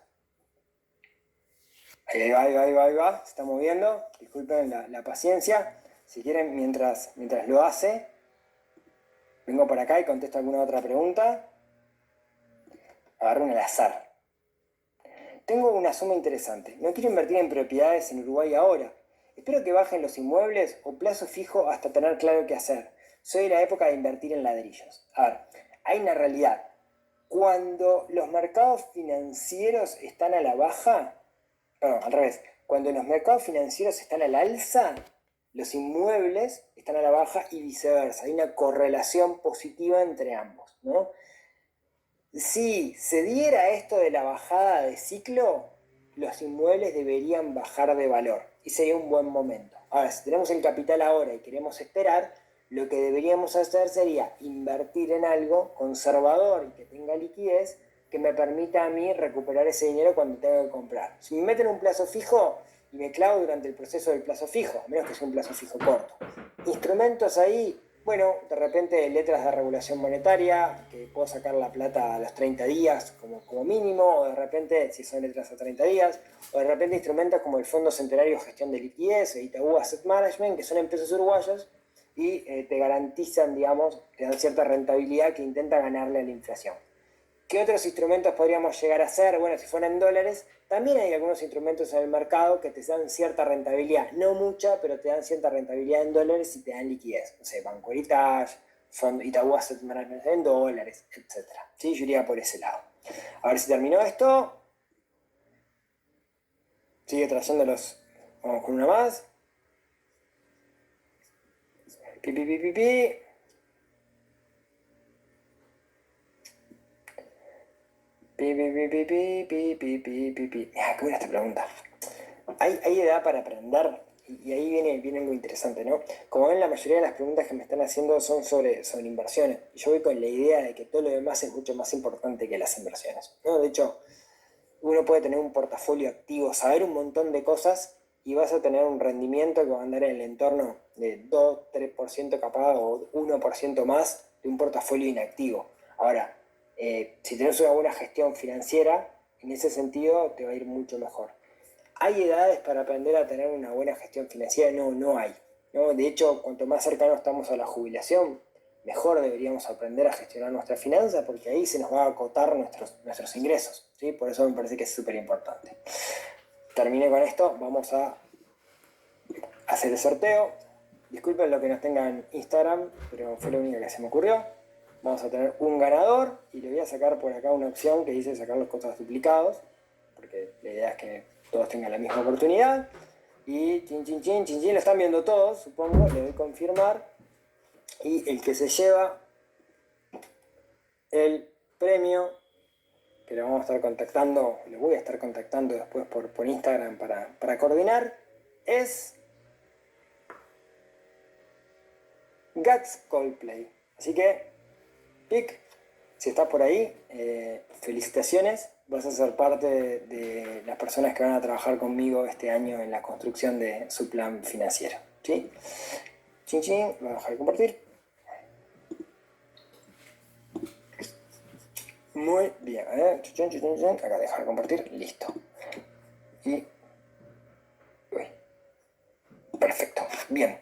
A: Ahí va, se está moviendo. Disculpen la paciencia. Si quieren, mientras lo hace, vengo por acá y contesto alguna otra pregunta. Agarro un al azar. Tengo una suma interesante. No quiero invertir en propiedades en Uruguay ahora. Espero que bajen los inmuebles o plazo fijo hasta tener claro qué hacer. Soy de la época de invertir en ladrillos. A ver, hay una realidad. Cuando los mercados financieros están a la baja, perdón, al revés, cuando los mercados financieros están al alza, los inmuebles están a la baja y viceversa. Hay una correlación positiva entre ambos, ¿no? Si se diera esto de la bajada de ciclo, los inmuebles deberían bajar de valor y sería un buen momento. Ahora, si tenemos el capital ahora y queremos esperar, lo que deberíamos hacer sería invertir en algo conservador y que tenga liquidez que me permita a mí recuperar ese dinero cuando tenga que comprar. Si me meten un plazo fijo y me clavo durante el proceso del plazo fijo, a menos que sea un plazo fijo corto. Instrumentos ahí, bueno, de repente letras de regulación monetaria, que puedo sacar la plata a los 30 días como mínimo, o de repente, si son letras a 30 días, o de repente instrumentos como el Fondo Centenario de Gestión de Liquidez, e Itaú Asset Management, que son empresas uruguayas y te garantizan, digamos, te dan cierta rentabilidad que intenta ganarle a la inflación. ¿Qué otros instrumentos podríamos llegar a hacer? Bueno, si fueran dólares, también hay algunos instrumentos en el mercado que te dan cierta rentabilidad, no mucha, pero te dan cierta rentabilidad en dólares y te dan liquidez. No sé, Banco Heritage, Itaú Asset Management en dólares, etc. ¿Sí? Yo iría por ese lado. A ver si terminó esto. Sigue trayéndolos. Vamos con una más. Pi, pi, pi, pi, pi. Pi, pi, pi, pi, pi, pi, pi, pi, pi, pi. Qué buena esta pregunta. Hay edad para aprender y ahí viene algo interesante, ¿no? Como ven, la mayoría de las preguntas que me están haciendo son sobre inversiones. Y yo voy con la idea de que todo lo demás es mucho más importante que las inversiones, ¿no? De hecho, uno puede tener un portafolio activo, saber un montón de cosas y vas a tener un rendimiento que va a andar en el entorno de 2-3% capaz o 1% más de un portafolio inactivo. Ahora, si tenés una buena gestión financiera, en ese sentido te va a ir mucho mejor. ¿Hay edades para aprender a tener una buena gestión financiera? No, no hay, ¿no? De hecho, cuanto más cercano estamos a la jubilación, mejor deberíamos aprender a gestionar nuestra finanza porque ahí se nos va a acotar nuestros ingresos, ¿sí? Por eso me parece que es súper importante. Terminé con esto, vamos a hacer el sorteo. Disculpen lo que nos tenga en Instagram, pero fue lo único que se me ocurrió. Vamos a tener un ganador y le voy a sacar por acá una opción que dice sacar los costos duplicados, porque la idea es que todos tengan la misma oportunidad. Y chin, chin, chin, chin, chin, lo están viendo todos, supongo, le doy confirmar. Y el que se lleva el premio, que lo vamos a estar contactando, lo voy a estar contactando después por Instagram para coordinar, es Guts Coldplay. Así que, Pic, si estás por ahí, felicitaciones. Vas a ser parte de las personas que van a trabajar conmigo este año en la construcción de su plan financiero. ¿Sí? Chin, chin, voy a dejar de compartir. Muy bien, acá dejar de compartir, listo. Y... uy. Perfecto, bien.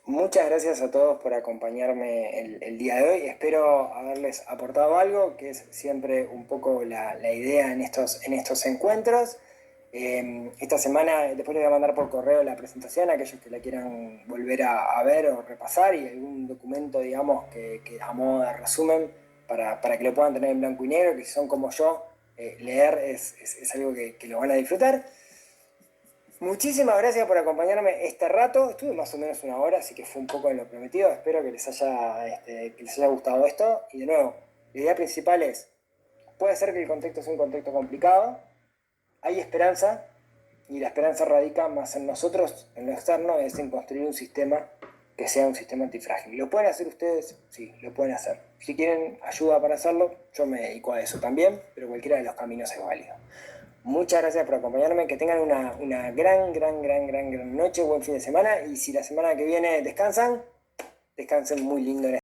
A: Muchas gracias a todos por acompañarme el día de hoy. Espero haberles aportado algo, que es siempre un poco la idea en estos encuentros. Esta semana después les voy a mandar por correo la presentación a aquellos que la quieran volver a ver o repasar y algún documento, digamos, que a modo de resumen para que lo puedan tener en blanco y negro, que si son como yo, leer es algo que lo van a disfrutar. Muchísimas gracias por acompañarme este rato. Estuve más o menos una hora, así que fue un poco en lo prometido. Espero que les haya gustado esto. Y de nuevo, la idea principal es, puede ser que el contexto sea un contexto complicado, hay esperanza, y la esperanza radica más en nosotros, en lo externo, es en construir un sistema que sea un sistema antifrágil. ¿Lo pueden hacer ustedes? Sí, lo pueden hacer. Si quieren ayuda para hacerlo, yo me dedico a eso también, pero cualquiera de los caminos es válido. Muchas gracias por acompañarme, que tengan una gran noche, buen fin de semana, y si la semana que viene descansen muy lindo en